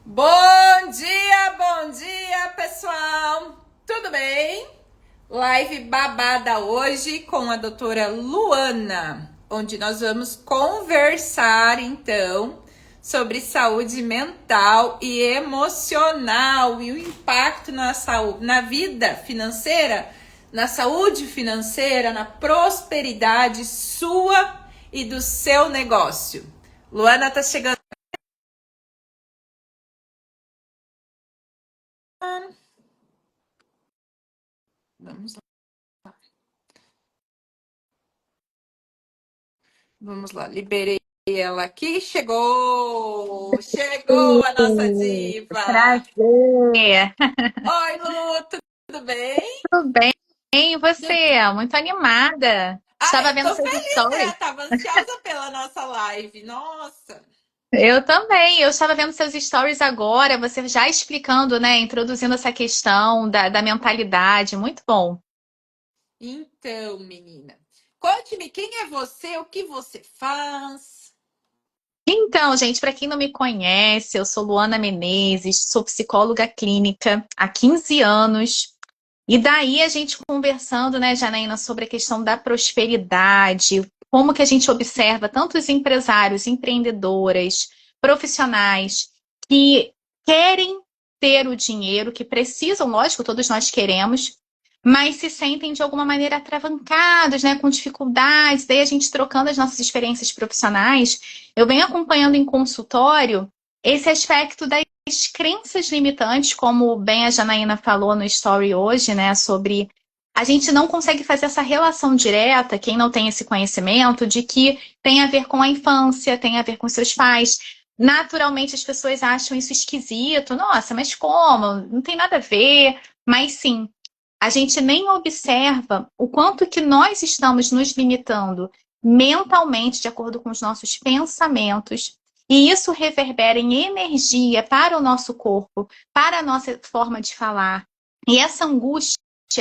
Bom dia, pessoal! Tudo bem? Live babada hoje com a doutora Luana, onde nós vamos conversar então sobre saúde mental e emocional e o impacto na saúde, na vida financeira, na saúde financeira, na prosperidade sua e do seu negócio. Luana tá chegando. Vamos lá. Vamos lá, liberei ela aqui. Chegou a nossa diva. Prazer. Oi, Lu, tudo bem? Tudo bem? E você? Muito animada. Ah, Estava eu vendo tô seus feliz, né? stories. Tava ansiosa pela nossa live. Nossa. Eu também. Eu estava vendo seus stories agora, você já explicando, né? Introduzindo essa questão da mentalidade. Muito bom. Então, menina, conte-me quem é você, o que você faz. Então, gente, para quem não me conhece, eu sou Luana Menezes, sou psicóloga clínica há 15 anos. E daí a gente conversando, né, Janaína, sobre a questão da prosperidade, como que a gente observa tantos empresários, empreendedoras, profissionais que querem ter o dinheiro, que precisam, lógico, todos nós queremos, mas se sentem de alguma maneira atravancados, né, com dificuldades. Daí a gente trocando as nossas experiências profissionais, eu venho acompanhando em consultório esse aspecto das crenças limitantes, como bem a Janaína falou no story hoje, né, sobre a gente não consegue fazer essa relação direta, quem não tem esse conhecimento, de que tem a ver com a infância, tem a ver com seus pais. Naturalmente as pessoas acham isso esquisito. Nossa, mas como? Não tem nada a ver. Mas sim, a gente nem observa o quanto que nós estamos nos limitando mentalmente, de acordo com os nossos pensamentos, e isso reverbera em energia para o nosso corpo, para a nossa forma de falar. E essa angústia,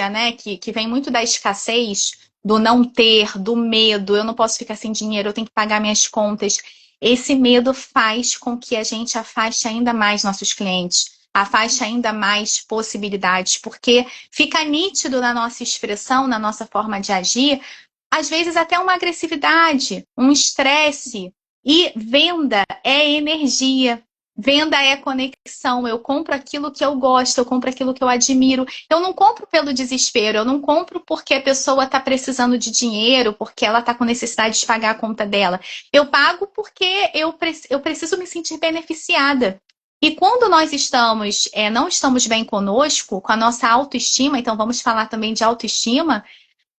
né, que vem muito da escassez, do não ter, do medo, eu não posso ficar sem dinheiro, eu tenho que pagar minhas contas. Esse medo faz com que a gente afaste ainda mais nossos clientes, afaste ainda mais possibilidades, porque fica nítido na nossa expressão, na nossa forma de agir, às vezes até uma agressividade, um estresse. E venda é energia. Venda é conexão. Eu compro aquilo que eu gosto, eu compro aquilo que eu admiro. Eu não compro pelo desespero, eu não compro porque a pessoa está precisando de dinheiro, porque ela está com necessidade de pagar a conta dela. Eu pago porque eu preciso me sentir beneficiada. E quando nós não estamos bem conosco, com a nossa autoestima, então vamos falar também de autoestima,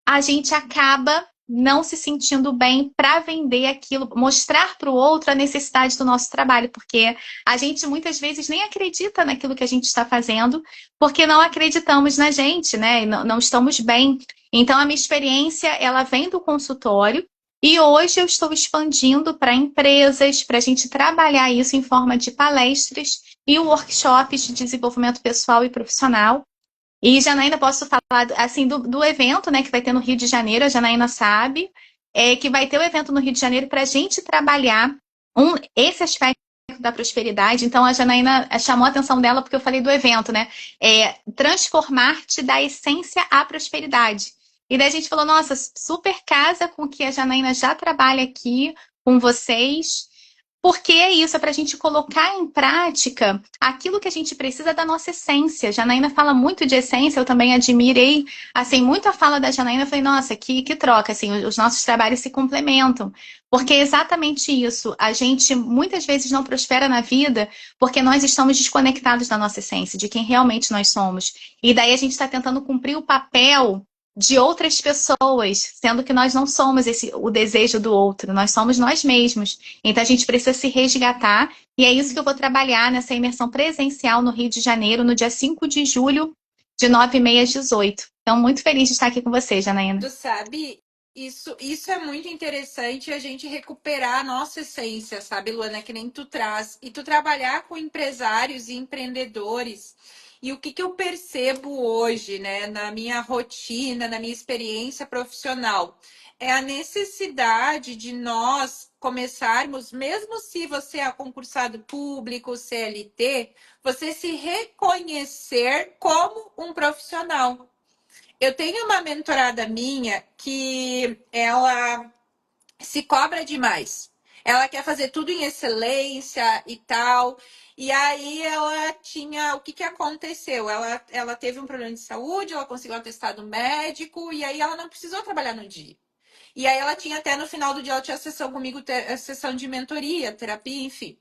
a gente acaba não se sentindo bem para vender aquilo, mostrar para o outro a necessidade do nosso trabalho, porque a gente muitas vezes nem acredita naquilo que a gente está fazendo, porque não acreditamos na gente, né? Não estamos bem. Então a minha experiência, ela vem do consultório. E hoje eu estou expandindo para empresas, para a gente trabalhar isso em forma de palestras e workshops de desenvolvimento pessoal e profissional. E Janaína, posso falar assim do evento, né, que vai ter no Rio de Janeiro, a Janaína sabe, que vai ter o evento no Rio de Janeiro para a gente trabalhar esse aspecto da prosperidade. Então a Janaína chamou a atenção dela porque eu falei do evento, né? Transformar-te da essência à prosperidade. E daí a gente falou, nossa, super casa com o que a Janaína já trabalha aqui com vocês. Porque é isso, é para a gente colocar em prática aquilo que a gente precisa da nossa essência. Janaína fala muito de essência, eu também admirei, assim, muito a fala da Janaína. Eu falei, nossa, que troca, assim, os nossos trabalhos se complementam. Porque é exatamente isso. A gente muitas vezes não prospera na vida porque nós estamos desconectados da nossa essência, de quem realmente nós somos. E daí a gente está tentando cumprir o papel de outras pessoas, sendo que nós não somos o desejo do outro, nós somos nós mesmos. Então a gente precisa se resgatar, e é isso que eu vou trabalhar nessa imersão presencial no Rio de Janeiro, no dia 5 de julho, de 9h30 às 18h. Então, muito feliz de estar aqui com você, Janaína. Tu sabe, isso é muito interessante a gente recuperar a nossa essência, sabe, Luana, que nem tu traz. E tu trabalhar com empresários e empreendedores. E o que que eu percebo hoje, né, na minha rotina, na minha experiência profissional, é a necessidade de nós começarmos, mesmo se você é concursado público, CLT, você se reconhecer como um profissional. Eu tenho uma mentorada minha que ela se cobra demais. Ela quer fazer tudo em excelência e tal. E aí ela tinha. O que, que aconteceu? Ela teve um problema de saúde, ela conseguiu um atestado médico, e aí ela não precisou trabalhar no dia. E aí ela tinha até no final do dia, ela tinha sessão comigo, sessão de mentoria, terapia, enfim.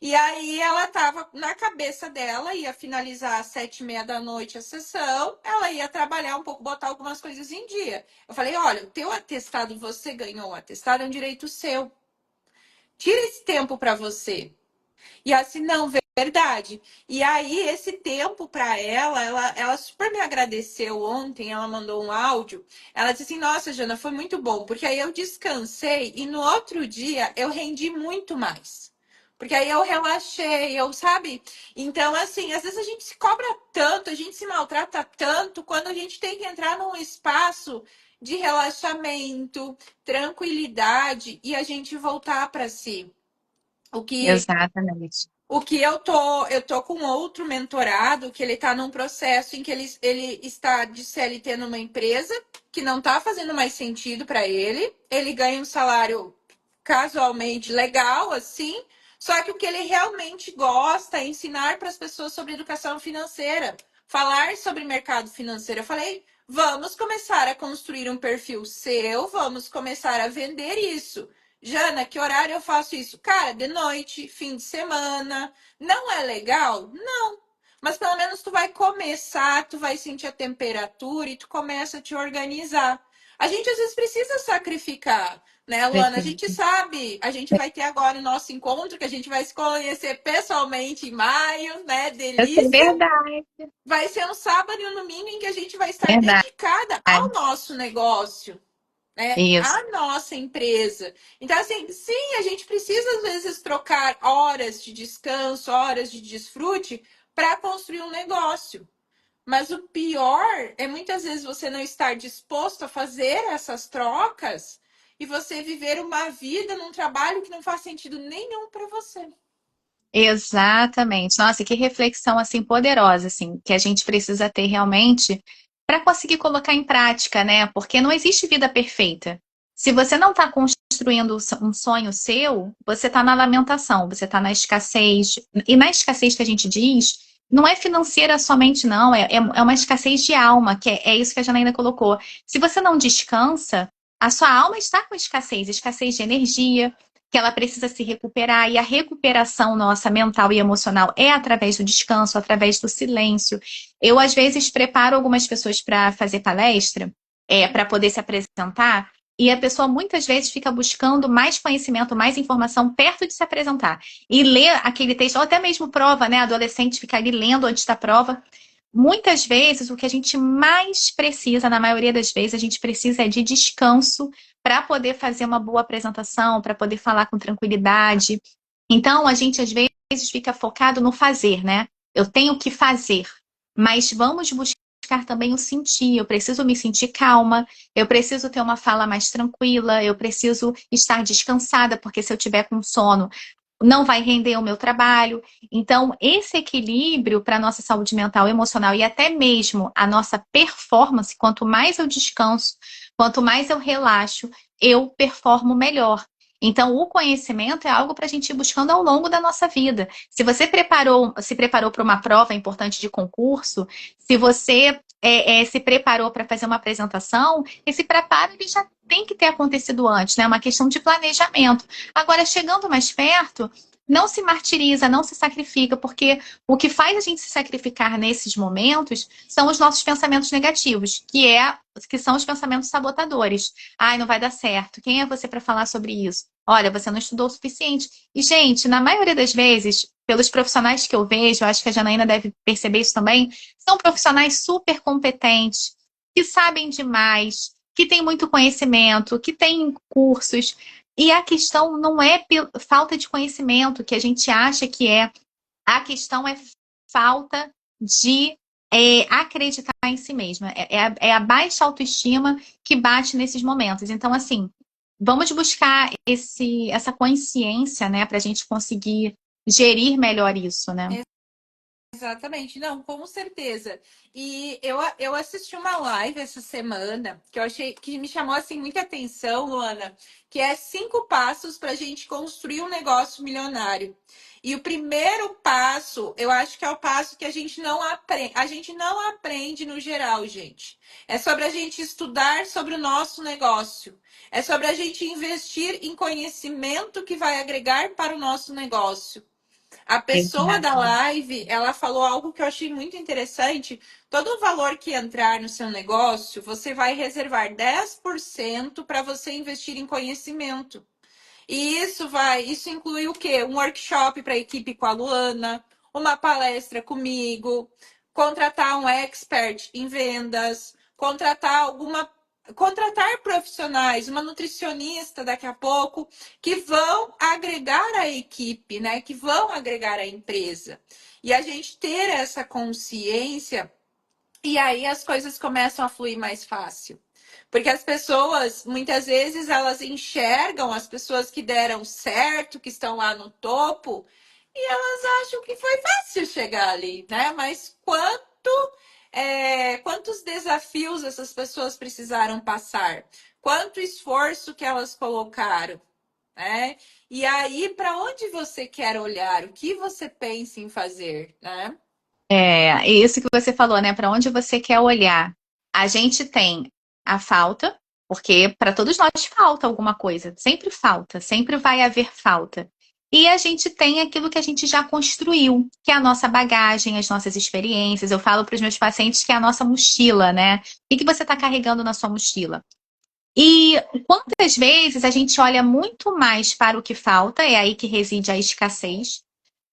E aí ela tava na cabeça dela, ia finalizar às 7h30 da noite a sessão, ela ia trabalhar um pouco, botar algumas coisas em dia. Eu falei, olha, o teu atestado, você ganhou o atestado, é um direito seu. Tira esse tempo para você. E assim, não, verdade. E aí, esse tempo para ela super me agradeceu ontem. Ela mandou um áudio. Ela disse assim: Nossa, Jana, foi muito bom, porque aí eu descansei e no outro dia eu rendi muito mais. Porque aí eu relaxei, eu, sabe? Então, assim, às vezes a gente se cobra tanto, a gente se maltrata tanto, quando a gente tem que entrar num espaço de relaxamento, tranquilidade e a gente voltar para si. O que Exatamente. eu tô com outro mentorado que ele está num processo em que ele está de CLT numa empresa que não está fazendo mais sentido para ele. Ele ganha um salário casualmente legal, assim, só que o que ele realmente gosta é ensinar para as pessoas sobre educação financeira, falar sobre mercado financeiro. Eu falei, vamos começar a construir um perfil seu, vamos começar a vender isso. Jana, que horário eu faço isso? Cara, de noite, fim de semana. Não é legal? Não. Mas pelo menos tu vai começar, tu vai sentir a temperatura e tu começa a te organizar. A gente às vezes precisa sacrificar, né, Luana? A gente Perfeito. sabe, a gente vai ter agora o nosso encontro, que a gente vai se conhecer pessoalmente em maio, né? Essa é Delícia. verdade, Vai ser um sábado e um domingo em que a gente vai estar verdade. dedicada ao nosso negócio, né? Isso. A nossa empresa. Então, assim, sim, a gente precisa, às vezes, trocar horas de descanso, horas de desfrute para construir um negócio. Mas o pior é muitas vezes você não estar disposto a fazer essas trocas e você viver uma vida num trabalho que não faz sentido nenhum para você. Exatamente. Nossa, que reflexão assim poderosa assim, que a gente precisa ter realmente para conseguir colocar em prática, né? Porque não existe vida perfeita. Se você não está construindo um sonho seu, você está na lamentação, você está na escassez. E na escassez que a gente diz, não é financeira somente, não, é uma escassez de alma, que é isso que a Janaína colocou. Se você não descansa, a sua alma está com escassez, escassez de energia, que ela precisa se recuperar, e a recuperação nossa mental e emocional é através do descanso, através do silêncio. Eu, às vezes, preparo algumas pessoas para fazer palestra, para poder se apresentar, e a pessoa muitas vezes fica buscando mais conhecimento, mais informação perto de se apresentar. E ler aquele texto, ou até mesmo prova, né? Adolescente fica ali lendo antes da prova. Muitas vezes, o que a gente mais precisa, na maioria das vezes, a gente precisa é de descanso para poder fazer uma boa apresentação, para poder falar com tranquilidade. Então, a gente às vezes fica focado no fazer, né? Eu tenho que fazer, mas vamos buscar também o sentir. Eu preciso me sentir calma, eu preciso ter uma fala mais tranquila, eu preciso estar descansada, porque se eu tiver com sono, não vai render o meu trabalho. Então, esse equilíbrio para a nossa saúde mental, emocional e até mesmo a nossa performance, quanto mais eu descanso, quanto mais eu relaxo, eu performo melhor. Então, o conhecimento é algo para a gente ir buscando ao longo da nossa vida. Se você se preparou para uma prova importante de concurso, se você se preparou para fazer uma apresentação, esse preparo ele já tem que ter acontecido antes, né? É uma questão de planejamento. Agora, chegando mais perto, não se martiriza, não se sacrifica, porque o que faz a gente se sacrificar nesses momentos são os nossos pensamentos negativos, que são os pensamentos sabotadores. Ai, não vai dar certo. Quem é você para falar sobre isso? Olha, você não estudou o suficiente. E, gente, na maioria das vezes, pelos profissionais que eu vejo, acho que a Janaína deve perceber isso também, são profissionais super competentes, que sabem demais, que têm muito conhecimento, que têm cursos. E a questão não é falta de conhecimento, que a gente acha que é. A questão é falta de acreditar em si mesma. É a baixa autoestima que bate nesses momentos. Então, assim, vamos buscar essa consciência, né, para a gente conseguir gerir melhor isso, né? Exatamente, não, com certeza. E eu assisti uma live essa semana que eu achei que me chamou assim muita atenção, Luana, que é 5 passos para a gente construir um negócio milionário. E o primeiro passo, eu acho que é o passo que a gente não aprende, a gente não aprende no geral, gente. É sobre a gente estudar sobre o nosso negócio. É sobre a gente investir em conhecimento que vai agregar para o nosso negócio. A pessoa da Exato. live, ela falou algo que eu achei muito interessante. Todo o valor que entrar no seu negócio, você vai reservar 10% para você investir em conhecimento. E isso inclui o quê? Um workshop para a equipe com a Luana, uma palestra comigo, contratar um expert em vendas, contratar profissionais, uma nutricionista daqui a pouco, que vão agregar a equipe, né? Que vão agregar a empresa. E a gente ter essa consciência, e aí as coisas começam a fluir mais fácil. Porque as pessoas, muitas vezes, elas enxergam as pessoas que deram certo, que estão lá no topo, e elas acham que foi fácil chegar ali, né? Mas quantos desafios essas pessoas precisaram passar? Quanto esforço que elas colocaram, né? E aí, para onde você quer olhar? O que você pensa em fazer, né? É isso que você falou, né? Para onde você quer olhar? A gente tem a falta, porque para todos nós falta alguma coisa, sempre falta, sempre vai haver falta. E a gente tem aquilo que a gente já construiu, que é a nossa bagagem, as nossas experiências. Eu falo para os meus pacientes que é a nossa mochila, né? O que você está carregando na sua mochila? E quantas vezes a gente olha muito mais para o que falta, é aí que reside a escassez.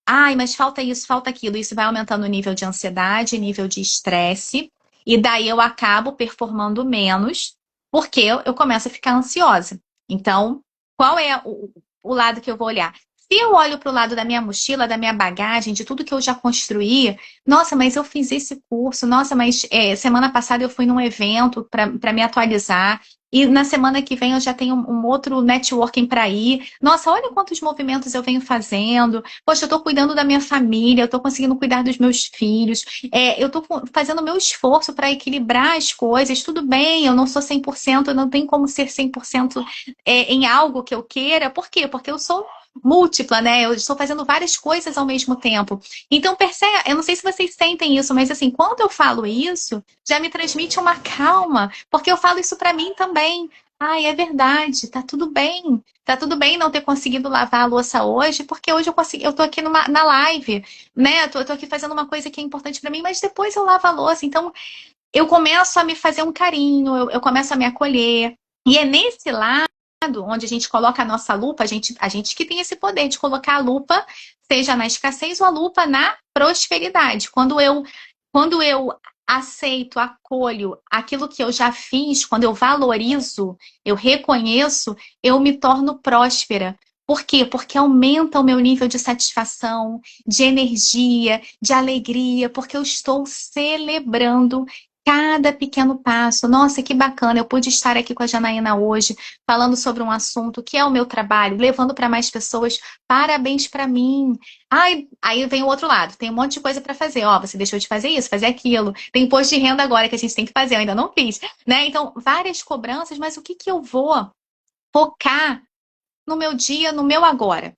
Ai, mas falta isso, falta aquilo. Isso vai aumentando o nível de ansiedade, nível de estresse, e daí eu acabo performando menos, porque eu começo a ficar ansiosa. Então, qual é o lado que eu vou olhar? Se eu olho para o lado da minha mochila, da minha bagagem, de tudo que eu já construí, nossa, mas eu fiz esse curso, nossa, mas semana passada eu fui num evento para me atualizar, e na semana que vem eu já tenho um outro networking para ir. Nossa, olha quantos movimentos eu venho fazendo. Poxa, eu estou cuidando da minha família, eu estou conseguindo cuidar dos meus filhos, eu estou fazendo o meu esforço para equilibrar as coisas. Tudo bem, eu não sou 100%, eu não tenho como ser 100% em algo que eu queira. Por quê? Porque eu sou múltipla, né? Eu estou fazendo várias coisas ao mesmo tempo. Então, percebe, eu não sei se vocês sentem isso, mas assim, quando eu falo isso, já me transmite uma calma, porque eu falo isso para mim também. Ai, é verdade, tá tudo bem. Tá tudo bem não ter conseguido lavar a louça hoje, porque hoje eu tô aqui na live, né? Eu tô aqui fazendo uma coisa que é importante para mim, mas depois eu lavo a louça. Então, eu começo a me fazer um carinho, eu começo a me acolher. E é nesse lado onde a gente coloca a nossa lupa, a gente que tem esse poder de colocar a lupa, seja na escassez ou a lupa na prosperidade. Quando eu aceito, acolho aquilo que eu já fiz, quando eu valorizo, eu reconheço, eu me torno próspera. Por quê? Porque aumenta o meu nível de satisfação, de energia, de alegria, porque eu estou celebrando cada pequeno passo. Nossa, que bacana! Eu pude estar aqui com a Janaína hoje, falando sobre um assunto que é o meu trabalho, levando para mais pessoas. Parabéns para mim. Ai, aí vem o outro lado. Tem um monte de coisa para fazer. Ó, você deixou de fazer isso, fazer aquilo. Tem imposto de renda agora que a gente tem que fazer. Eu ainda não fiz, né? Então, várias cobranças, mas o que que eu vou focar no meu dia, no meu agora?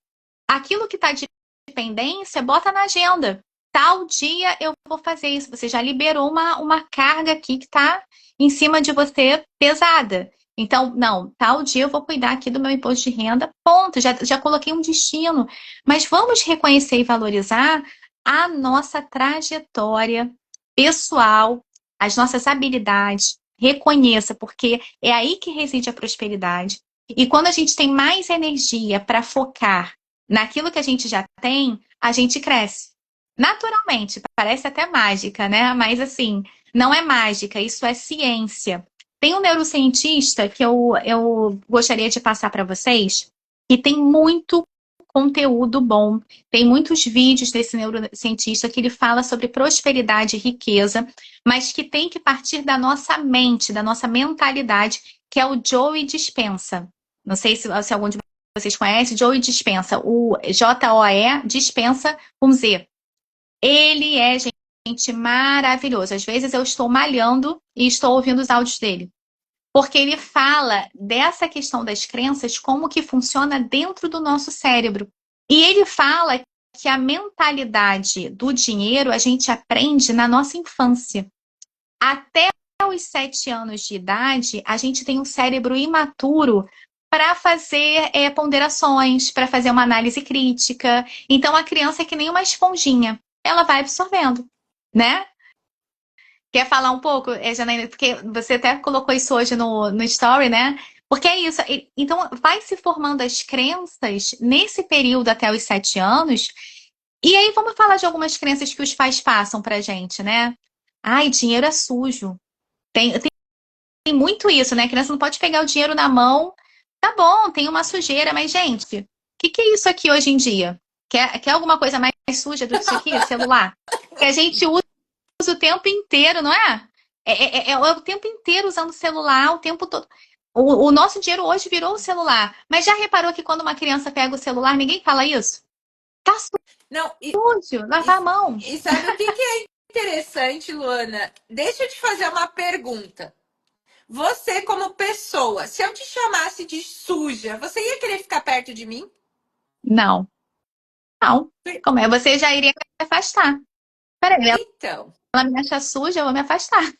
Aquilo que está de pendência, bota na agenda. Tal dia eu vou fazer isso. Você já liberou uma carga aqui que está em cima de você pesada. Então, não, tal dia eu vou cuidar aqui do meu imposto de renda, ponto. Já coloquei um destino. Mas vamos reconhecer e valorizar a nossa trajetória pessoal, as nossas habilidades. Reconheça, porque é aí que reside a prosperidade. E quando a gente tem mais energia para focar naquilo que a gente já tem, a gente cresce. Naturalmente, parece até mágica, né? Mas assim, não é mágica, isso é ciência. Tem um neurocientista que eu gostaria de passar para vocês, e tem muito conteúdo bom. Tem muitos vídeos desse neurocientista que ele fala sobre prosperidade e riqueza, mas que tem que partir da nossa mente, da nossa mentalidade, que é o Joe Dispenza. Não sei se algum de vocês conhece, Joe Dispenza. O Joe Dispenza com Z. Ele é, gente, maravilhoso. Às vezes eu estou malhando e estou ouvindo os áudios dele. Porque ele fala dessa questão das crenças, como que funciona dentro do nosso cérebro. E ele fala que a mentalidade do dinheiro a gente aprende na nossa infância. Até os 7 anos de idade, a gente tem um cérebro imaturo para fazer ponderações, para fazer uma análise crítica. Então, a criança é que nem uma esponjinha. Ela vai absorvendo, né? Quer falar um pouco, Janaína? Porque você até colocou isso hoje no story, né? Porque é isso. Então, vai se formando as crenças nesse período até os 7 anos. E aí, vamos falar de algumas crenças que os pais passam pra gente, né? Ai, dinheiro é sujo. Tem muito isso, né? A criança não pode pegar o dinheiro na mão. Tá bom, tem uma sujeira, mas, gente, o que é isso aqui hoje em dia? Quer alguma coisa mais suja do que isso aqui? Celular. Que a gente usa o tempo inteiro, não é? É o tempo inteiro usando o celular, o tempo todo. O nosso dinheiro hoje virou o celular. Mas já reparou que quando uma criança pega o celular, ninguém fala isso? Tá Não, sujo, lavar a mão. e sabe o que é interessante, Luana? Deixa eu te fazer uma pergunta. Você, como pessoa, se eu te chamasse de suja, você ia querer ficar perto de mim? Não, não. Como é? Você já iria me afastar. Peraí, Então, ela me acha suja, eu vou me afastar.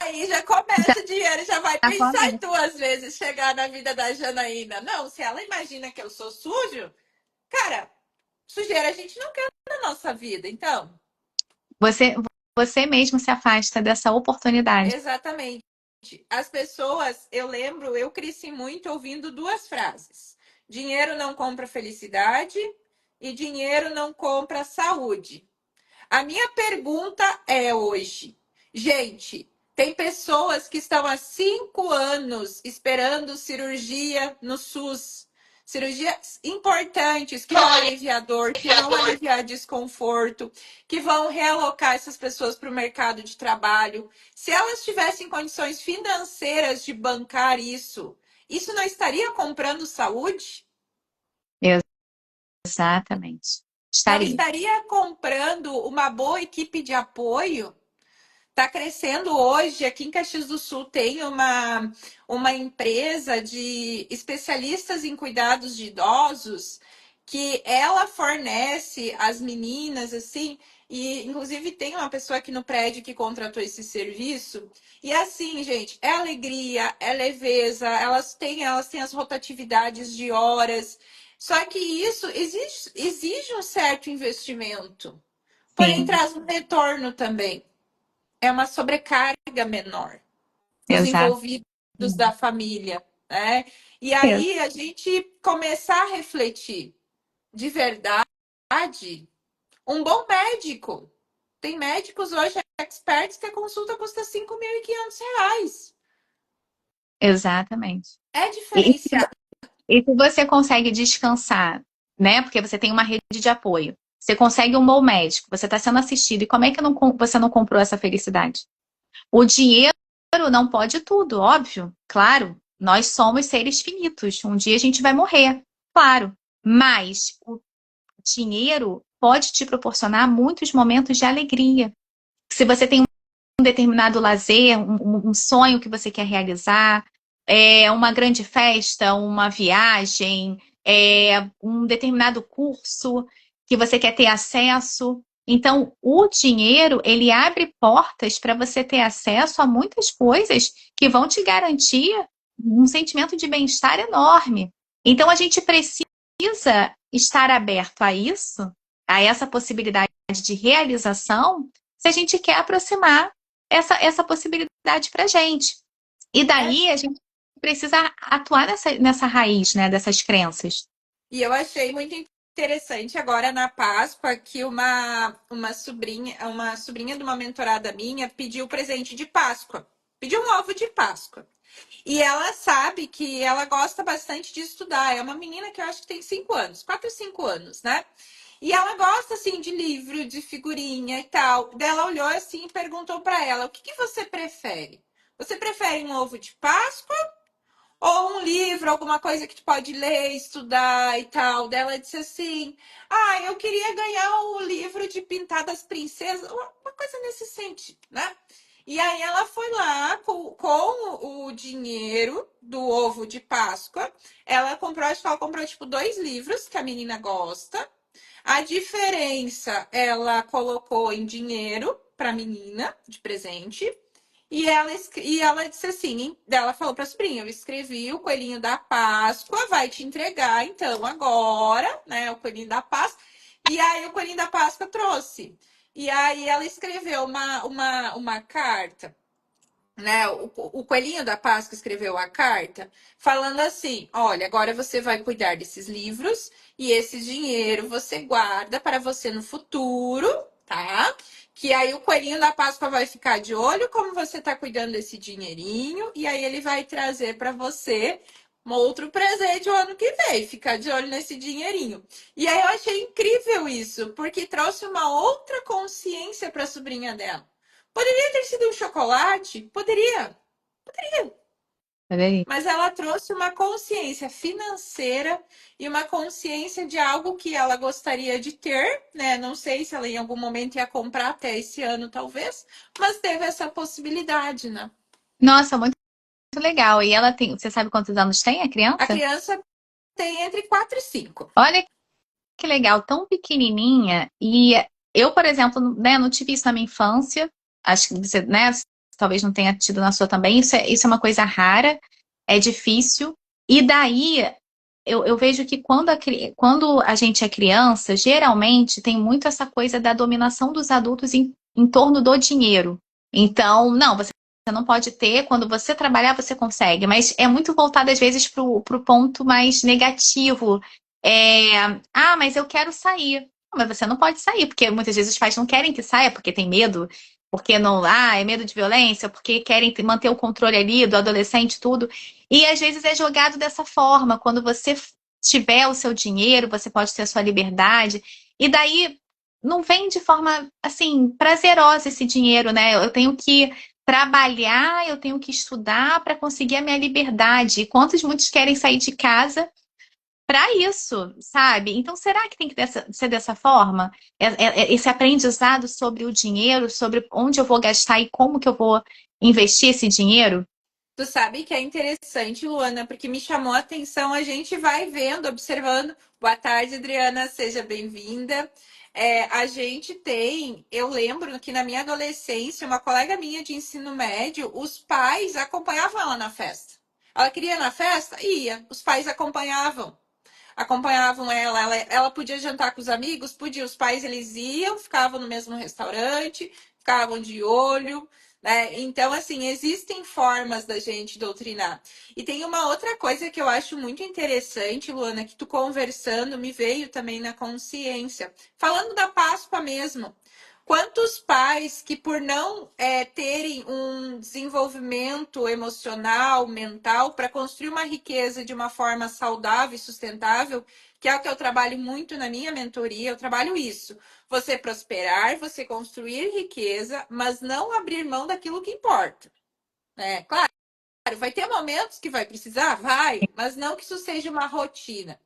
aí já Já começa o dinheiro, já vai tá pensar em falando. 2 vezes chegar na vida da Janaína. Não, se ela imagina que eu sou sujo, cara, sujeira a gente não quer na nossa vida, então. Você, você mesmo se afasta dessa oportunidade. Exatamente. As pessoas, eu lembro, eu cresci muito ouvindo 2 frases: dinheiro não compra felicidade e dinheiro não compra saúde. A minha pergunta é hoje, gente, tem pessoas que estão há 5 anos esperando cirurgia no SUS. Cirurgias importantes que vão aliviar dor, que vão aliviar desconforto, que vão realocar essas pessoas para o mercado de trabalho. Se elas tivessem condições financeiras de bancar isso não estaria comprando saúde? Exatamente. Não Estaria. estaria comprando uma boa equipe de apoio? Está crescendo hoje, aqui em Caxias do Sul tem uma empresa de especialistas em cuidados de idosos que ela fornece as meninas, assim, e inclusive tem uma pessoa aqui no prédio que contratou esse serviço. E assim, gente, é alegria, é leveza, elas têm as rotatividades de horas. Só que isso exige um certo investimento, porém Sim, traz um retorno também, é uma sobrecarga menor para os exato. envolvidos da família, né? E aí a gente começar a refletir de verdade, um bom médico. Tem médicos hoje experts que a consulta custa R$ 5.500. Exatamente. É E, diferenciado. e se você consegue descansar, né? Porque você tem uma rede de apoio. Você consegue um bom médico, você está sendo assistido. E como é que você não comprou essa felicidade? O dinheiro não pode tudo, óbvio. Claro, nós somos seres finitos. Um dia a gente vai morrer, claro. Mas o dinheiro pode te proporcionar muitos momentos de alegria. Se você tem um determinado lazer, um sonho que você quer realizar, uma grande festa, uma viagem, um determinado curso que você quer ter acesso. Então, o dinheiro, ele abre portas para você ter acesso a muitas coisas que vão te garantir um sentimento de bem-estar enorme. Então, a gente precisa estar aberto a isso, a essa possibilidade de realização, se a gente quer aproximar essa possibilidade para a gente. E É, daí a gente precisa atuar nessa raiz, né, dessas crenças. e eu achei muito interessante agora na Páscoa que uma sobrinha de uma mentorada minha pediu presente de Páscoa. Pediu um ovo de Páscoa. E ela sabe que ela gosta bastante de estudar. É uma menina que eu acho que tem 5 anos, 4 ou 5 anos, né? E ela gosta assim de livro, de figurinha e tal. Daí ela olhou assim e perguntou para ela: o que você prefere? Você prefere um ovo de Páscoa Ou um livro, alguma coisa que tu pode ler, estudar e tal. Dela disse assim: Ah, eu queria ganhar o livro de pintar das princesas, uma coisa nesse sentido, né? E aí ela foi lá com o dinheiro do ovo de Páscoa. Ela comprou, acho que ela comprou tipo 2 livros que a menina gosta. A diferença ela colocou em dinheiro para a menina de presente. E ela disse assim, ela falou para a sobrinha, eu escrevi o coelhinho da Páscoa, vai te entregar então agora, né, o coelhinho da Páscoa. E aí o coelhinho da Páscoa trouxe. E aí ela escreveu uma carta, né? O coelhinho da Páscoa escreveu a carta falando assim: olha, agora você vai cuidar desses livros e esse dinheiro você guarda para você no futuro, tá? Que aí o coelhinho da Páscoa vai ficar de olho como você tá cuidando desse dinheirinho e aí ele vai trazer para você um outro presente o ano que vem. Ficar de olho nesse dinheirinho. E aí eu achei incrível isso, porque trouxe uma outra consciência para a sobrinha dela. Poderia ter sido um chocolate? Poderia. Peraí. Mas ela trouxe uma consciência financeira e uma consciência de algo que ela gostaria de ter, né? Não sei se ela em algum momento ia comprar até esse ano, talvez, mas teve essa possibilidade, né? Nossa, muito legal. E ela tem, você sabe quantos anos tem a A criança? criança tem entre 4 e 5. Olha que legal, tão pequenininha. E eu, por exemplo, né, não tive isso na minha infância. Acho que você, né, talvez não tenha tido na sua também. Isso é uma coisa rara, é difícil. E daí, eu vejo que quando a gente é criança, geralmente tem muito essa coisa da dominação dos adultos em torno do dinheiro. Então, não, você não pode ter, quando você trabalhar, você consegue. Mas é muito voltado, às vezes, para o ponto mais negativo. É, mas eu quero sair. Não, mas você não pode sair, porque muitas vezes os pais não querem que saia, porque tem medo, porque não, é medo de violência, porque querem manter o controle ali do adolescente, tudo. E às vezes é jogado dessa forma, quando você tiver o seu dinheiro, você pode ter a sua liberdade, e daí não vem de forma assim prazerosa esse dinheiro, né? Eu tenho que trabalhar, eu tenho que estudar para conseguir a minha liberdade. E quantos muitos querem sair de casa para isso, sabe? Então, será que tem que ser dessa forma? Esse aprendizado sobre o dinheiro, sobre onde eu vou gastar e como que eu vou investir esse dinheiro? Tu sabe que é interessante, Luana, porque me chamou a atenção. A gente vai vendo, observando. Boa tarde, Adriana, seja bem-vinda. A gente tem, eu lembro que na minha adolescência, uma colega minha de ensino médio, os pais acompanhavam ela na festa. Ela queria ir na festa? Ia. Os pais acompanhavam ela podia jantar com os amigos, podia, os pais eles iam, ficavam no mesmo restaurante, ficavam de olho, né? Então, assim, existem formas da gente doutrinar. E tem uma outra coisa que eu acho muito interessante, Luana, que tu conversando me veio também na consciência. Falando da Páscoa mesmo. Quantos pais que, por não terem um desenvolvimento emocional, mental, para construir uma riqueza de uma forma saudável e sustentável, que é o que eu trabalho muito na minha mentoria, eu trabalho isso. Você prosperar, você construir riqueza, mas não abrir mão daquilo que importa. Né? Claro, vai ter momentos que vai precisar? Vai, mas não que isso seja uma rotina.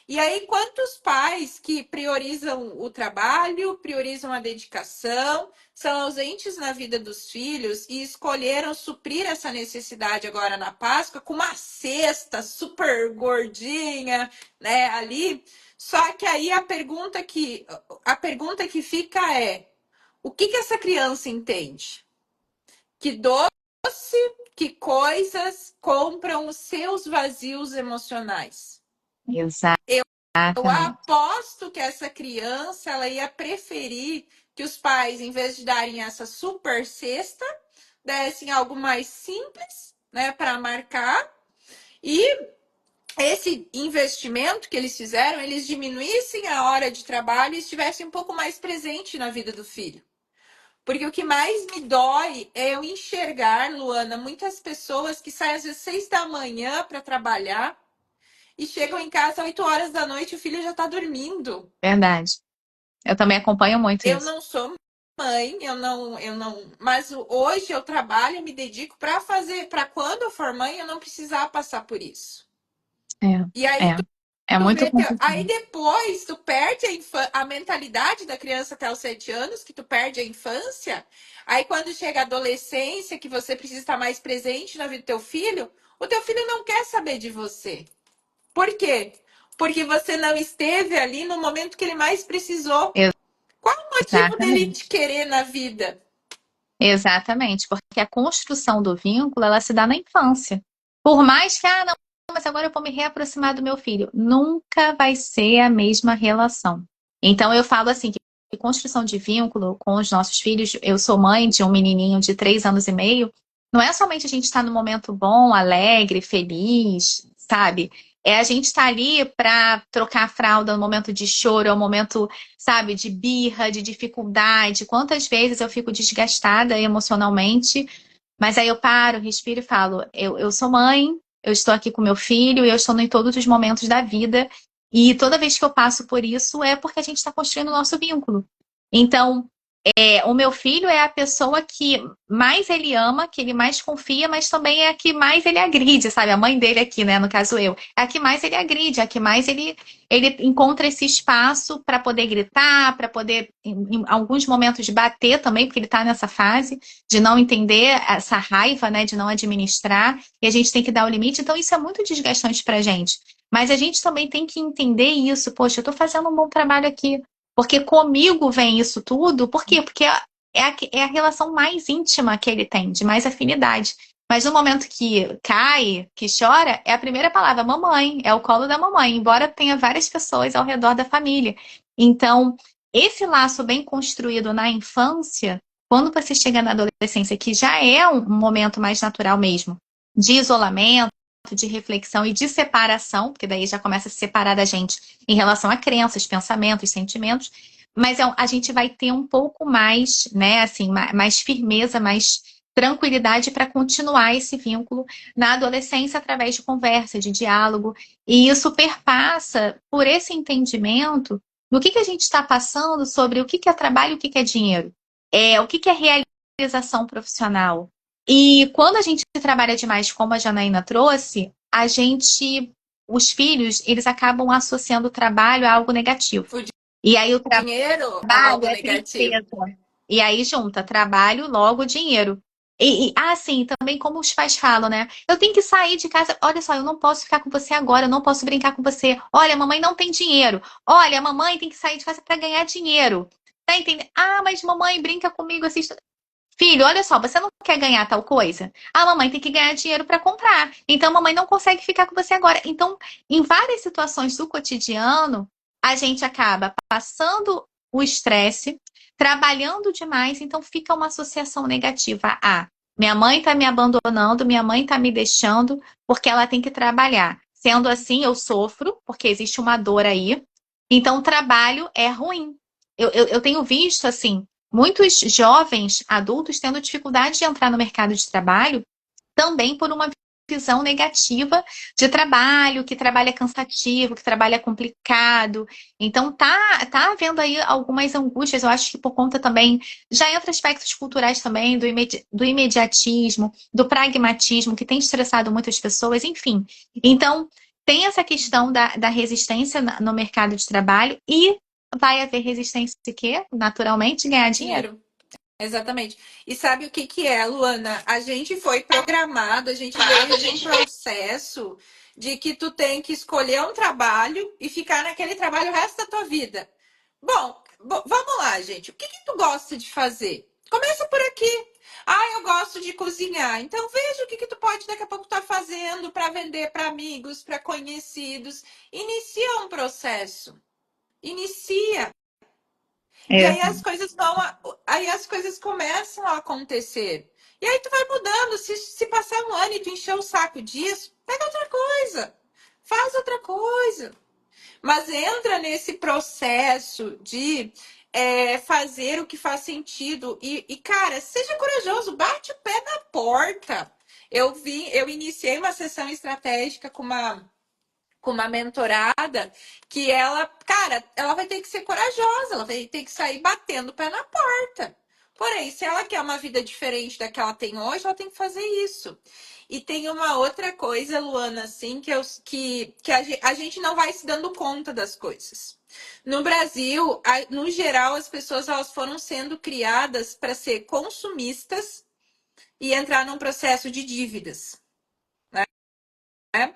E aí, quantos pais que priorizam o trabalho, priorizam a dedicação, são ausentes na vida dos filhos e escolheram suprir essa necessidade agora na Páscoa com uma cesta super gordinha, né, ali. Só que aí a pergunta que fica é: o que essa criança entende? Que doce, que coisas compram os seus vazios emocionais? Eu Exatamente. aposto que essa criança ela ia preferir que os pais, em vez de darem essa super cesta, dessem algo mais simples, né, para marcar. E esse investimento que eles fizeram, eles diminuíssem a hora de trabalho e estivessem um pouco mais presente na vida do filho. Porque o que mais me dói é eu enxergar, Luana, muitas pessoas que saem às vezes 6 da manhã para trabalhar e chegam em casa às 8 horas da noite e o filho já está dormindo. Verdade. Eu também acompanho muito Eu isso. não sou mãe, mas hoje eu trabalho, eu me dedico para fazer, para quando eu for mãe, eu não precisar passar por isso. E É, aí é. É tu muito vê, aí complicado. depois tu perde a mentalidade da criança até os 7 anos, que tu perde a infância. Aí quando chega a adolescência, que você precisa estar mais presente na vida do teu filho, o teu filho não quer saber de você. Por quê? Porque você não esteve ali no momento que ele mais precisou. Qual o motivo dele te Exatamente. querer na vida? Exatamente, porque a construção do vínculo, ela se dá na infância. Por mais que, não, mas agora eu vou me reaproximar do meu filho, nunca vai ser a mesma relação. Então eu falo assim, que construção de vínculo com os nossos filhos, eu sou mãe de um menininho de 3 anos e meio, não é somente a gente estar no momento bom, alegre, feliz, sabe? É a gente estar ali para trocar a fralda no momento de choro, é o momento, sabe, de birra, de dificuldade. Quantas vezes eu fico desgastada emocionalmente, mas aí eu paro, respiro e falo: eu sou mãe, eu estou aqui com meu filho, e eu estou em todos os momentos da vida, e toda vez que eu passo por isso é porque a gente está construindo o nosso vínculo. Então, o meu filho é a pessoa que mais ele ama, que ele mais confia, mas também é a que mais ele agride, sabe? A mãe dele aqui, né? No caso eu. É a que mais ele agride, é a que mais ele encontra esse espaço para poder gritar, para poder, em alguns momentos, bater também, porque ele está nessa fase de não entender essa raiva, né? De não administrar, e a gente tem que dar o limite. Então, isso é muito desgastante para a gente. Mas a gente também tem que entender isso. Poxa, eu estou fazendo um bom trabalho aqui. Porque comigo vem isso tudo, por quê? Porque é a relação mais íntima que ele tem, de mais afinidade. Mas no momento que cai, que chora, é a primeira palavra, mamãe, é o colo da mamãe, embora tenha várias pessoas ao redor da família. Então, esse laço bem construído na infância, quando você chega na adolescência, que já é um momento mais natural mesmo, de isolamento, de reflexão e de separação, porque daí já começa a se separar da gente em relação a crenças, pensamentos, sentimentos, mas a gente vai ter um pouco mais, né, assim, mais firmeza, mais tranquilidade para continuar esse vínculo na adolescência através de conversa, de diálogo, e isso perpassa por esse entendimento do que a gente está passando sobre o que é trabalho e o que é dinheiro, o que é realização profissional. E quando a gente trabalha demais, como a Janaína trouxe, os filhos, eles acabam associando o trabalho a algo negativo. O E aí o dinheiro a trabalho algo é negativo. tristeza. E aí junta trabalho, logo dinheiro. Sim, também como os pais falam, né? Eu tenho que sair de casa. Olha só, eu não posso ficar com você agora, eu não posso brincar com você. Olha, a mamãe não tem dinheiro. Olha, a mamãe tem que sair de casa para ganhar dinheiro. Tá entendendo? Ah, mas mamãe brinca comigo, assiste. Filho, olha só, você não quer ganhar tal coisa? A mamãe tem que ganhar dinheiro para comprar. Então, a mamãe não consegue ficar com você agora. Então, em várias situações do cotidiano, a gente acaba passando o estresse, trabalhando demais, então fica uma associação negativa a minha mãe está me abandonando, minha mãe está me deixando porque ela tem que trabalhar. Sendo assim, eu sofro, porque existe uma dor aí. Então, o trabalho é ruim. Eu tenho visto, assim, muitos jovens adultos tendo dificuldade de entrar no mercado de trabalho também por uma visão negativa de trabalho, que trabalho é cansativo, que trabalho é complicado. Então tá havendo aí algumas angústias, eu acho que por conta também, já entra aspectos culturais também, do imediatismo, do pragmatismo, que tem estressado muitas pessoas, enfim. Então, tem essa questão da resistência no mercado de trabalho e vai haver resistência de quê? Naturalmente, ganhar dinheiro. Dinheiro. Exatamente. E sabe o que que é, Luana? A gente foi programado, a gente veio de um processo de que tu tem que escolher um trabalho e ficar naquele trabalho o resto da tua vida. Bom, vamos lá, gente. O que que tu gosta de fazer? Começa por aqui. Ah, eu gosto de cozinhar. Então veja o que que tu pode daqui a pouco estar fazendo para vender para amigos, para conhecidos. Inicia um processo. Inicia. E É, aí as coisas começam a acontecer. E aí tu vai mudando. Se passar um ano e tu encher o saco disso, pega outra coisa. Faz outra coisa. Mas entra nesse processo de fazer o que faz sentido. Cara, seja corajoso, bate o pé na porta. Eu iniciei uma sessão estratégica com uma mentorada que ela, cara, ela vai ter que ser corajosa, ela vai ter que sair batendo o pé na porta. Porém, se ela quer uma vida diferente da que ela tem hoje, ela tem que fazer isso. E tem uma outra coisa, Luana, assim, que a gente não vai se dando conta das coisas. No Brasil, no geral, as pessoas elas foram sendo criadas para ser consumistas e entrar num processo de dívidas, né?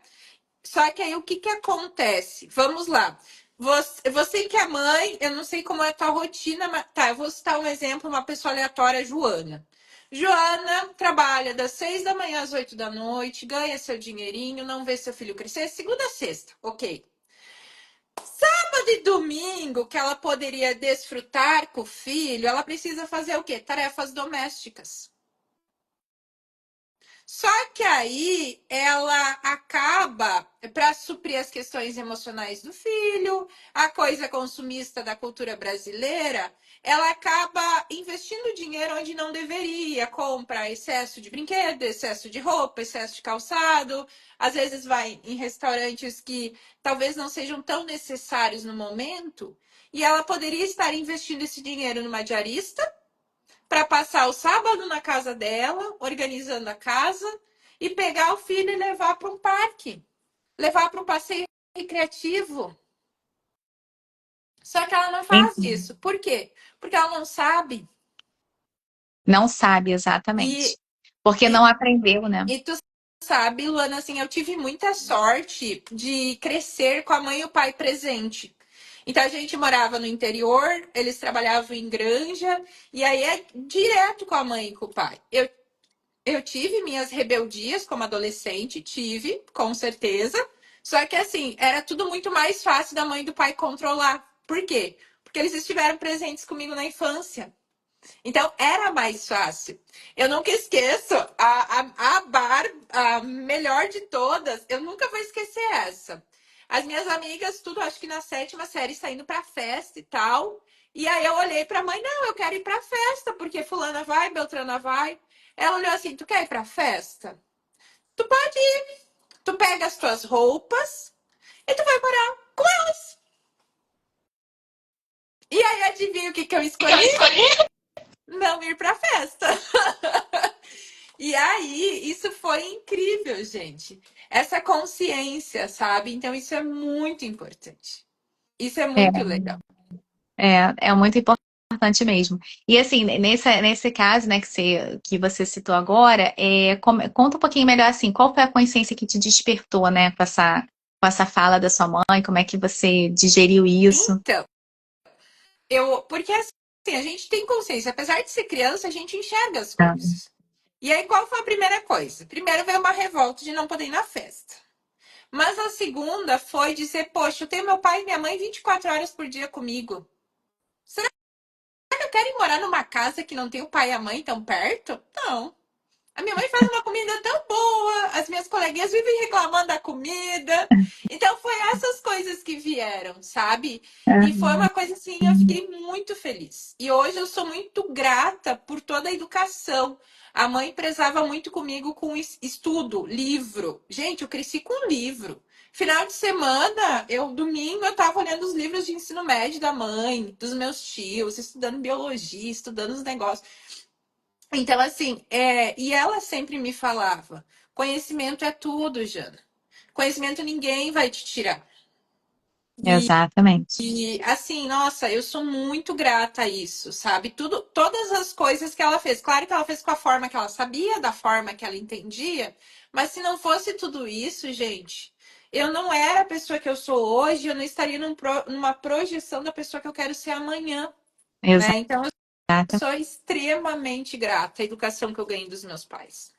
Só que aí o que que acontece? Vamos lá. Você que é mãe, eu não sei como é a tua rotina, mas tá, eu vou citar um exemplo, uma pessoa aleatória, Joana. Joana trabalha das 6 da manhã às 8 da noite, ganha seu dinheirinho, não vê seu filho crescer, segunda a sexta, ok. Sábado e domingo, que ela poderia desfrutar com o filho, ela precisa fazer o quê? Tarefas domésticas. Só que aí ela acaba, para suprir as questões emocionais do filho, a coisa consumista da cultura brasileira, ela acaba investindo dinheiro onde não deveria, compra excesso de brinquedo, excesso de roupa, excesso de calçado, às vezes vai em restaurantes que talvez não sejam tão necessários no momento, e ela poderia estar investindo esse dinheiro numa diarista para passar o sábado na casa dela, organizando a casa, e pegar o filho e levar para um parque, levar para um passeio recreativo. Só que ela não faz Enfim, isso. Por quê? Porque ela não sabe. não sabe E, exatamente. Porque e, não aprendeu, né? e tu sabe, Luana, assim, eu tive muita sorte de crescer com a mãe e o pai presente. Então a gente morava no interior, eles trabalhavam em granja, e aí é direto com a mãe e com o pai. Eu tive minhas rebeldias como adolescente, tive, com certeza. Só que assim, era tudo muito mais fácil da mãe e do pai controlar. Por quê? Porque eles estiveram presentes comigo na infância. Então era mais fácil. Eu nunca esqueço a melhor de todas. Eu nunca vou esquecer essa. As minhas amigas, tudo acho que na sétima série, saindo pra festa e tal. E aí eu olhei pra mãe, não, eu quero ir pra festa, porque fulana vai, Beltrana vai. Ela olhou assim, tu quer ir pra festa? Tu pode ir. Tu pega as tuas roupas e tu vai morar com elas. E aí adivinha o que eu escolhi? Não ir pra festa. E aí, isso foi incrível, gente. Essa consciência, sabe? Então, isso é muito importante. Isso é É, muito legal. é muito importante mesmo. E assim, nesse caso, né, que você citou agora, conta um pouquinho melhor assim, qual foi a consciência que te despertou, né, com essa fala da sua mãe, como é que você digeriu isso? Então, porque assim, a gente tem consciência, apesar de ser criança, a gente enxerga as coisas. E aí, qual foi a primeira coisa? Primeiro veio uma revolta de não poder ir na festa. Mas a segunda foi dizer, poxa, eu tenho meu pai e minha mãe 24 horas por dia comigo. Será que eu quero ir morar numa casa que não tem o pai e a mãe tão perto? Não. A minha mãe faz uma comida tão boa, as minhas coleguinhas vivem reclamando da comida. Então foi essas coisas que vieram, sabe? E foi uma coisa assim, eu fiquei muito feliz. E hoje eu sou muito grata por toda a educação. A mãe prezava muito comigo com estudo, livro. Gente, eu cresci com livro. Final de semana, domingo, eu tava olhando os livros de ensino médio da mãe, dos meus tios, estudando biologia, estudando os negócios. Então, assim, e ela sempre me falava: conhecimento é tudo, Jana. Conhecimento ninguém vai te tirar. Exatamente. E assim, nossa, eu sou muito grata a isso, sabe? Tudo, todas as coisas que ela fez. Claro que ela fez com a forma que ela sabia, da forma que ela entendia, mas se não fosse tudo isso, gente, eu não era a pessoa que eu sou hoje, eu não estaria numa projeção da pessoa que eu quero ser amanhã, né? Então, eu Exato. sou extremamente grata à educação que eu ganhei dos meus pais.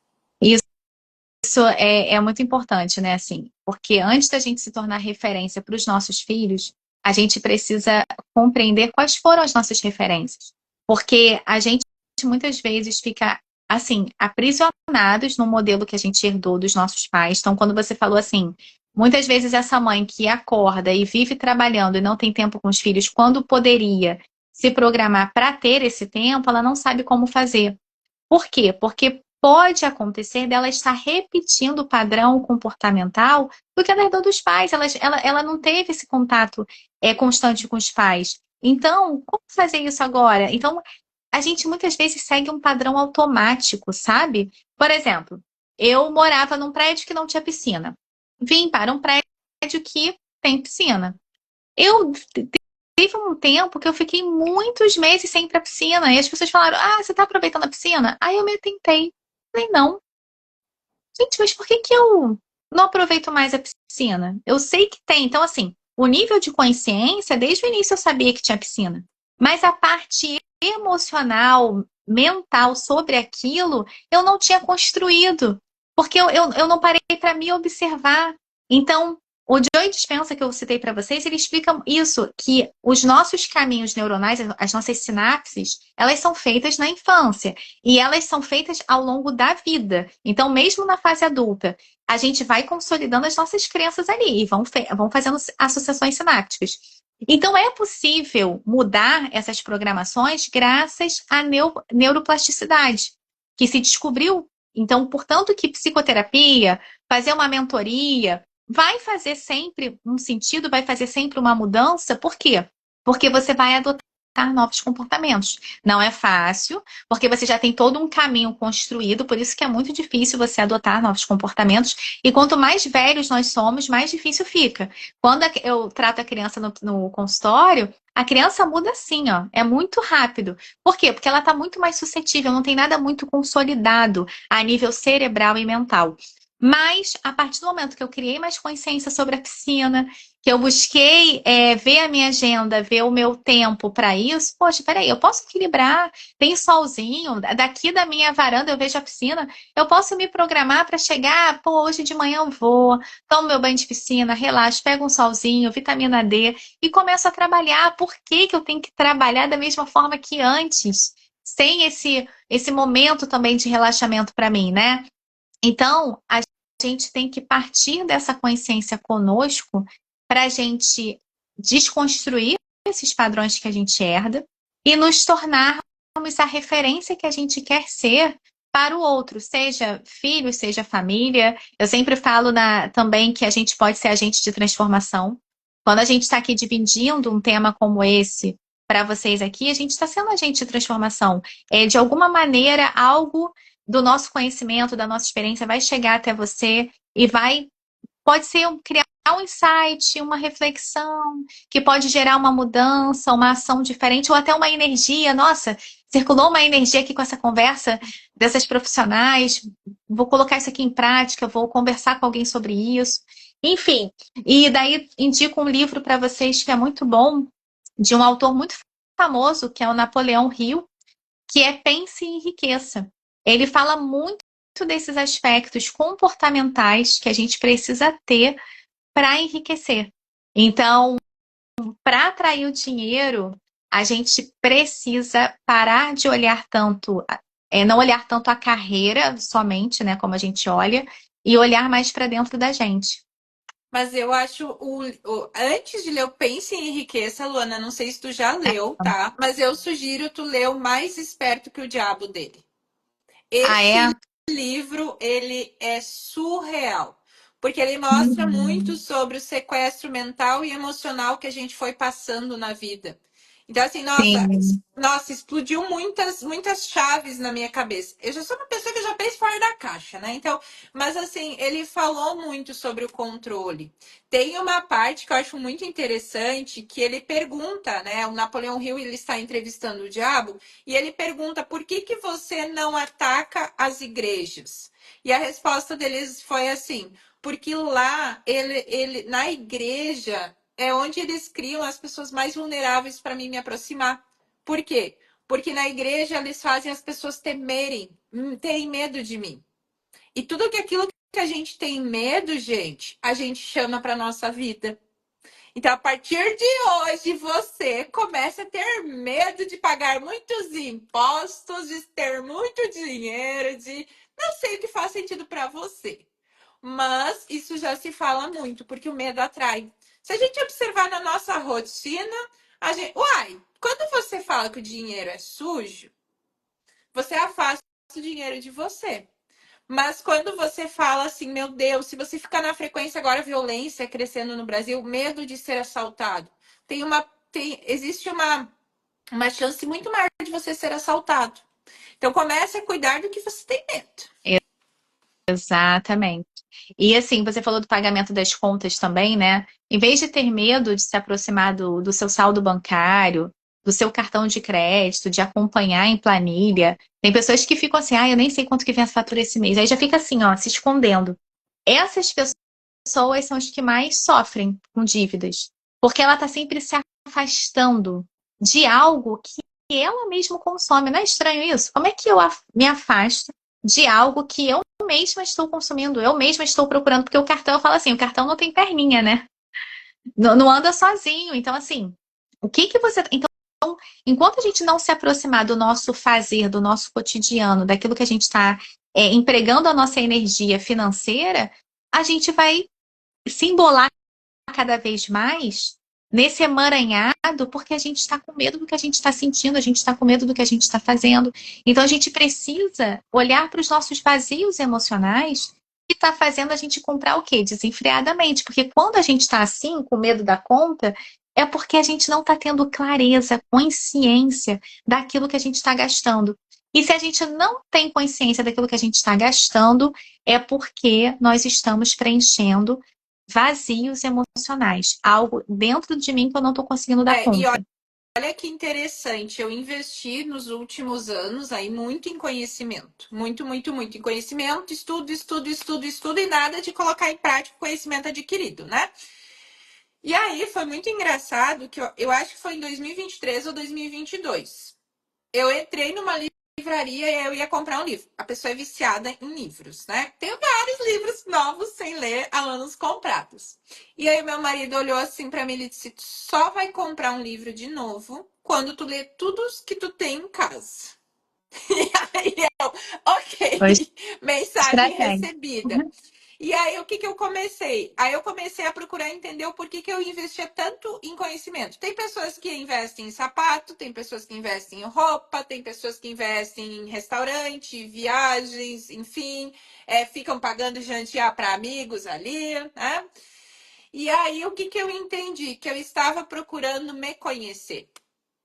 Isso é muito importante, né? Assim, porque antes da gente se tornar referência para os nossos filhos, a gente precisa compreender quais foram as nossas referências. Porque a gente muitas vezes fica, assim, aprisionados no modelo que a gente herdou dos nossos pais. Então, quando você falou assim, muitas vezes essa mãe que acorda e vive trabalhando e não tem tempo com os filhos, quando poderia se programar para ter esse tempo, ela não sabe como fazer. Por quê? Porque pode acontecer dela estar repetindo o padrão comportamental do que ela herdou dos pais. Ela não teve esse contato constante com os pais. Então, como fazer isso agora? Então, a gente muitas vezes segue um padrão automático, sabe? Por exemplo, eu morava num prédio que não tinha piscina. Vim para um prédio que tem piscina. Eu teve um tempo que eu fiquei muitos meses sem ir pra piscina. E as pessoas falaram: Ah, você tá aproveitando a piscina? Aí eu me tentei. Falei, não. Gente, mas por que que eu não aproveito mais a piscina? Eu sei que tem. Então, assim, o nível de consciência, desde o início eu sabia que tinha piscina. Mas a parte emocional, mental sobre aquilo, eu não tinha construído. Porque eu não parei para me observar. Então, o Joe Dispenza que eu citei para vocês, ele explica isso, que os nossos caminhos neuronais, as nossas sinapses, elas são feitas na infância. E elas são feitas ao longo da vida. Então, mesmo na fase adulta, a gente vai consolidando as nossas crenças ali e vão fazendo associações sinápticas. Então, é possível mudar essas programações graças à neuroplasticidade, que se descobriu. Então, portanto, que psicoterapia, fazer uma mentoria, vai fazer sempre um sentido, vai fazer sempre uma mudança. Por quê? Porque você vai adotar novos comportamentos. Não é fácil, porque você já tem todo um caminho construído, por isso que é muito difícil você adotar novos comportamentos. E quanto mais velhos nós somos, mais difícil fica. Quando eu trato a criança no consultório, a criança muda assim, ó. É muito rápido. Por quê? Porque ela está muito mais suscetível, não tem nada muito consolidado a nível cerebral e mental. Mas, a partir do momento que eu criei mais consciência sobre a piscina, que eu busquei ver a minha agenda, ver o meu tempo para isso, poxa, peraí, eu posso equilibrar, tem solzinho, daqui da minha varanda eu vejo a piscina, eu posso me programar para chegar, pô, hoje de manhã eu vou, tomo meu banho de piscina, relaxo, pego um solzinho, vitamina D e começo a trabalhar. Por que que eu tenho que trabalhar da mesma forma que antes? Sem esse momento também de relaxamento para mim, né? Então, a gente tem que partir dessa consciência conosco para a gente desconstruir esses padrões que a gente herda e nos tornarmos a referência que a gente quer ser para o outro, seja filho, seja família. Eu sempre falo também que a gente pode ser agente de transformação. Quando a gente está aqui dividindo um tema como esse para vocês aqui, a gente está sendo agente de transformação. É, de alguma maneira, algo do nosso conhecimento, da nossa experiência, vai chegar até você e pode ser criar um insight, uma reflexão, que pode gerar uma mudança, uma ação diferente, ou até uma energia. Nossa, circulou uma energia aqui com essa conversa dessas profissionais, vou colocar isso aqui em prática, vou conversar com alguém sobre isso. Enfim, e daí indico um livro para vocês que é muito bom, de um autor muito famoso, que é o Napoleão Hill, que é Pense e Enriqueça. Ele fala muito desses aspectos comportamentais que a gente precisa ter para enriquecer. Então, para atrair o dinheiro, a gente precisa parar de olhar tanto, não olhar tanto a carreira somente, né, como a gente olha, e olhar mais para dentro da gente. Mas eu acho antes de ler o Pense em Enriqueça, Luana, não sei se tu já leu, tá? Mas eu sugiro tu ler o Mais Esperto que o Diabo dele. Ah, Esse é? livro, ele é surreal, porque ele mostra muito Uhum. sobre o sequestro mental e emocional que a gente foi passando na vida. Então, assim, Sim, nossa, explodiu muitas chaves na minha cabeça. Eu já sou uma pessoa que já pensa fora da caixa, né? Então, mas assim, ele falou muito sobre o controle. Tem uma parte que eu acho muito interessante que ele pergunta, né? O Napoleão Hill, ele está entrevistando o diabo e ele pergunta por que que você não ataca as igrejas? E a resposta deles foi assim: porque lá ele na igreja é onde eles criam as pessoas mais vulneráveis para mim me aproximar. Por quê? Porque na igreja eles fazem as pessoas temerem, terem medo de mim. E tudo que aquilo que a gente tem medo, gente, a gente chama para nossa vida. Então, a partir de hoje, você começa a ter medo de pagar muitos impostos, de ter muito dinheiro, de não sei o que faz sentido para você. Mas isso já se fala muito, porque o medo atrai. Se a gente observar na nossa rotina, a gente. Uai, quando você fala que o dinheiro é sujo, você afasta o dinheiro de você. Mas quando você fala assim, meu Deus, se você ficar na frequência agora, violência crescendo no Brasil, medo de ser assaltado. Existe uma chance muito maior de você ser assaltado. Então comece a cuidar do que você tem medo. Exatamente. E assim, você falou do pagamento das contas também, né? Em vez de ter medo de se aproximar do seu saldo bancário, do seu cartão de crédito, de acompanhar em planilha, tem pessoas que ficam assim, ah, eu nem sei quanto que vem a fatura esse mês. Aí já fica assim, ó, se escondendo. Essas pessoas são as que mais sofrem com dívidas, porque ela está sempre se afastando de algo que ela mesma consome. Não é estranho isso? Como é que eu me afasto de algo que eu mesma estou consumindo, eu mesma estou procurando? Porque o cartão, eu falo assim, o cartão não tem perninha, né? Não anda sozinho. Então, assim, o que que você. Então, enquanto a gente não se aproximar do nosso fazer, do nosso cotidiano, daquilo que a gente está empregando a nossa energia financeira, a gente vai se embolar cada vez mais nesse emaranhado, porque a gente está com medo do que a gente está sentindo, a gente está com medo do que a gente está fazendo. Então a gente precisa olhar para os nossos vazios emocionais que está fazendo a gente comprar o quê? Desenfreadamente. Porque quando a gente está assim, com medo da conta, é porque a gente não está tendo clareza, consciência daquilo que a gente está gastando. E se a gente não tem consciência daquilo que a gente está gastando, é porque nós estamos preenchendo vazios emocionais, algo dentro de mim que eu não estou conseguindo dar E conta. olha que interessante, eu investi nos últimos anos aí muito em conhecimento. Muito, muito, muito em conhecimento, estudo, estudo, estudo, estudo e nada de colocar em prática o conhecimento adquirido, né? E aí foi muito engraçado que eu acho que foi em 2023 ou 2022. Eu entrei numa livraria e eu ia comprar um livro. A pessoa é viciada em livros, né? Tenho vários livros novos sem ler há anos comprados. E aí meu marido olhou assim para mim e disse: "Tu só vai comprar um livro de novo quando tu ler tudo que tu tem em casa." E aí eu, Foi ok, mensagem estratégia. recebida. E aí, o que que eu comecei? Aí eu comecei a procurar entender o porquê que eu investia tanto em conhecimento. Tem pessoas que investem em sapato, tem pessoas que investem em roupa, tem pessoas que investem em restaurante, viagens, enfim, ficam pagando jantar para amigos ali, né? E aí, o que que eu entendi? Que eu estava procurando me conhecer.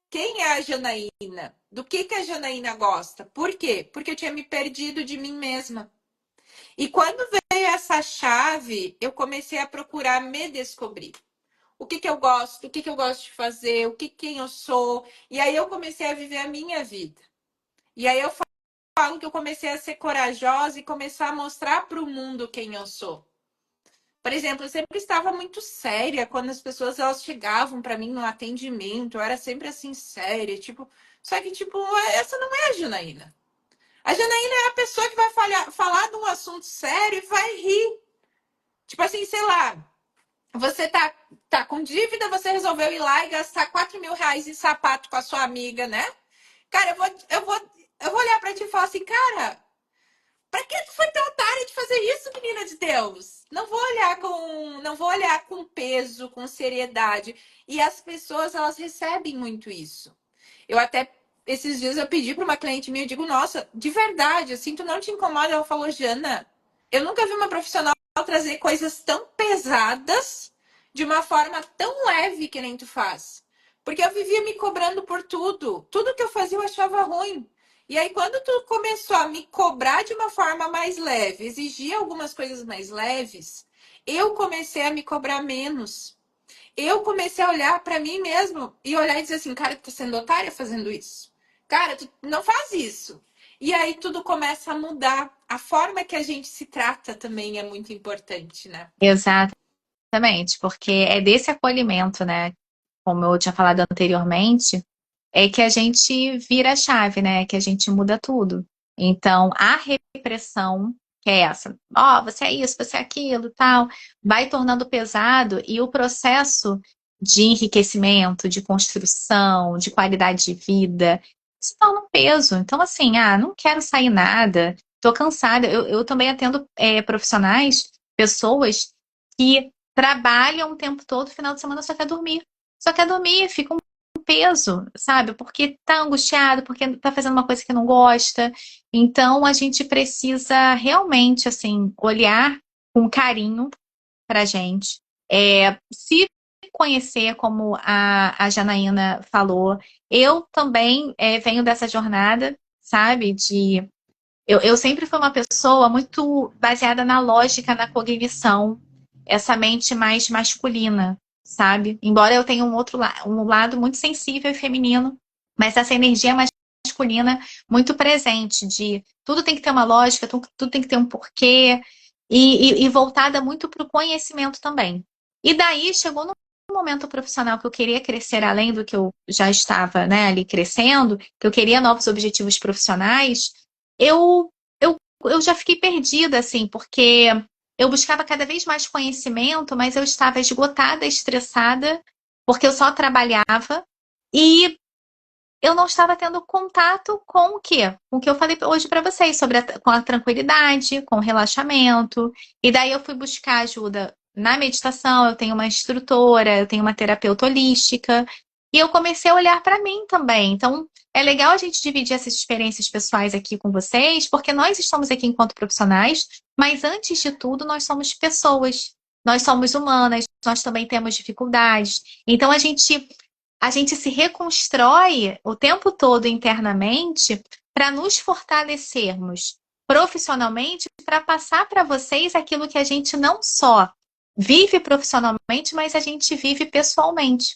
Quem é a Janaína? Do que a Janaína gosta? Por quê? Porque eu tinha me perdido de mim mesma. E quando veio essa chave, eu comecei a procurar me descobrir. O que que eu gosto, o que que eu gosto de fazer, o que quem eu sou. E aí eu comecei a viver a minha vida. E aí eu falo que eu comecei a ser corajosa e começar a mostrar para o mundo quem eu sou. Por exemplo, eu sempre estava muito séria quando as pessoas elas chegavam para mim no atendimento, eu era sempre assim séria, tipo, só que tipo, essa não é a Janaína. A Janaína é a pessoa que vai falar de um assunto sério e vai rir. Tipo assim, sei lá, você tá com dívida, você resolveu ir lá e gastar R$ 4.000 em sapato com a sua amiga, né? Cara, eu vou olhar pra ti e falar assim, cara, pra que tu foi tão otária de fazer isso, menina de Deus? Não vou olhar com peso, com seriedade. E as pessoas, elas recebem muito isso. Eu até, esses dias eu pedi para uma cliente minha, eu digo, nossa, de verdade, assim, tu não te incomoda? Ela falou, Jana, eu nunca vi uma profissional trazer coisas tão pesadas de uma forma tão leve que nem tu faz. Porque eu vivia me cobrando por tudo. Tudo que eu fazia eu achava ruim. E aí, quando tu começou a me cobrar de uma forma mais leve, exigir algumas coisas mais leves, eu comecei a me cobrar menos. Eu comecei a olhar para mim mesmo e olhar e dizer assim, cara, tu tá sendo otária fazendo isso. Cara, tu não faz isso. E aí tudo começa a mudar. A forma que a gente se trata também é muito importante, né? Exatamente, porque é desse acolhimento, né? Como eu tinha falado anteriormente, é que a gente vira a chave, né? Que a gente muda tudo. Então, a repressão, que é essa, ó, você é isso, você é aquilo, tal, vai tornando pesado e o processo de enriquecimento, de construção, de qualidade de vida, se torna um peso. Então, assim, não quero sair nada, tô cansada. Eu também atendo profissionais, pessoas que trabalham o tempo todo, final de semana só quer dormir. Só quer dormir, fica um peso, sabe? Porque tá angustiado, porque tá fazendo uma coisa que não gosta. Então a gente precisa realmente assim olhar com carinho pra gente, se conhecer, como a Janaína falou, eu também venho dessa jornada, sabe? Eu sempre fui uma pessoa muito baseada na lógica, na cognição, essa mente mais masculina, sabe? Embora eu tenha um lado muito sensível e feminino, mas essa energia mais masculina muito presente, de tudo tem que ter uma lógica, tudo tem que ter um porquê, e voltada muito para o conhecimento também. E daí chegou no momento profissional que eu queria crescer além do que eu já estava, né, ali crescendo, que eu queria novos objetivos profissionais, eu, eu já fiquei perdida, assim, porque eu buscava cada vez mais conhecimento, mas eu estava esgotada, estressada, porque eu só trabalhava e eu não estava tendo contato com o quê? Com o que eu falei hoje para vocês, com a tranquilidade, com o relaxamento. E daí eu fui buscar ajuda na meditação, eu tenho uma instrutora, eu tenho uma terapeuta holística, e eu comecei a olhar para mim também. Então, é legal a gente dividir essas experiências pessoais aqui com vocês, porque nós estamos aqui enquanto profissionais, mas antes de tudo, nós somos pessoas. Nós somos humanas, nós também temos dificuldades. Então, a gente se reconstrói o tempo todo internamente para nos fortalecermos profissionalmente, para passar para vocês aquilo que a gente não só vive profissionalmente, mas a gente vive pessoalmente,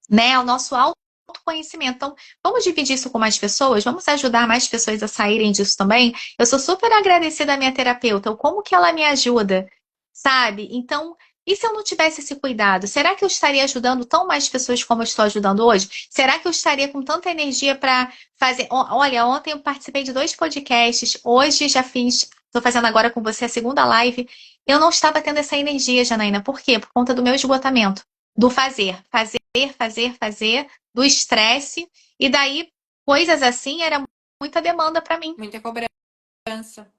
né? O nosso autoconhecimento. Então, vamos dividir isso com mais pessoas? Vamos ajudar mais pessoas a saírem disso também? Eu sou super agradecida à minha terapeuta, o como que ela me ajuda, sabe? Então, e se eu não tivesse esse cuidado? Será que eu estaria ajudando tão mais pessoas como eu estou ajudando hoje? Será que eu estaria com tanta energia para fazer? Olha, ontem eu participei de 2 podcasts, hoje já fiz, estou fazendo agora com você a segunda live. Eu não estava tendo essa energia, Janaína. Por quê? Por conta do meu esgotamento, do fazer, do estresse, e daí coisas assim era muita demanda para mim. Muita cobrança.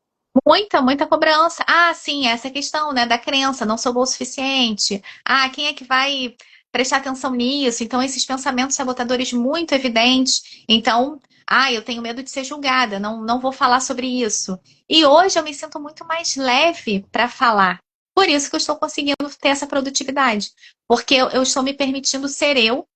Muita cobrança. Ah, sim, essa questão, né, da crença, não sou boa o suficiente. Ah, quem é que vai prestar atenção nisso? Então, esses pensamentos sabotadores muito evidentes. Então, eu tenho medo de ser julgada, não vou falar sobre isso. E hoje eu me sinto muito mais leve para falar. Por isso que eu estou conseguindo ter essa produtividade. Porque eu estou me permitindo ser eu,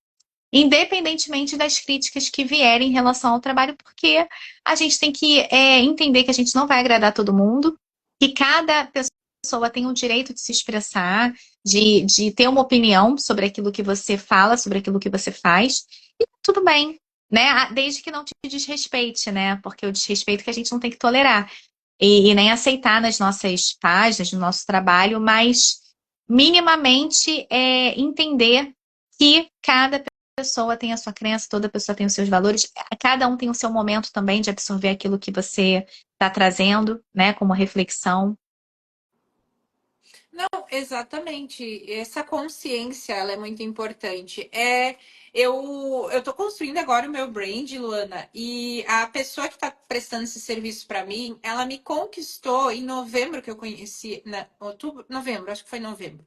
independentemente das críticas que vierem em relação ao trabalho, porque a gente tem que entender que a gente não vai agradar todo mundo, que cada pessoa tem o direito de se expressar, de ter uma opinião sobre aquilo que você fala, sobre aquilo que você faz, e tudo bem, né? Desde que não te desrespeite, né? Porque o desrespeito que a gente não tem que tolerar. E nem aceitar nas nossas páginas, no nosso trabalho, mas minimamente entender que cada pessoa tem a sua crença, toda pessoa tem os seus valores, cada um tem o seu momento também de absorver aquilo que você está trazendo, né, como reflexão. Não, exatamente. Essa consciência, ela é muito importante. Eu tô construindo agora o meu brand, Luana, e a pessoa que tá prestando esse serviço para mim, ela me conquistou em novembro que eu conheci, outubro, novembro, acho que foi novembro.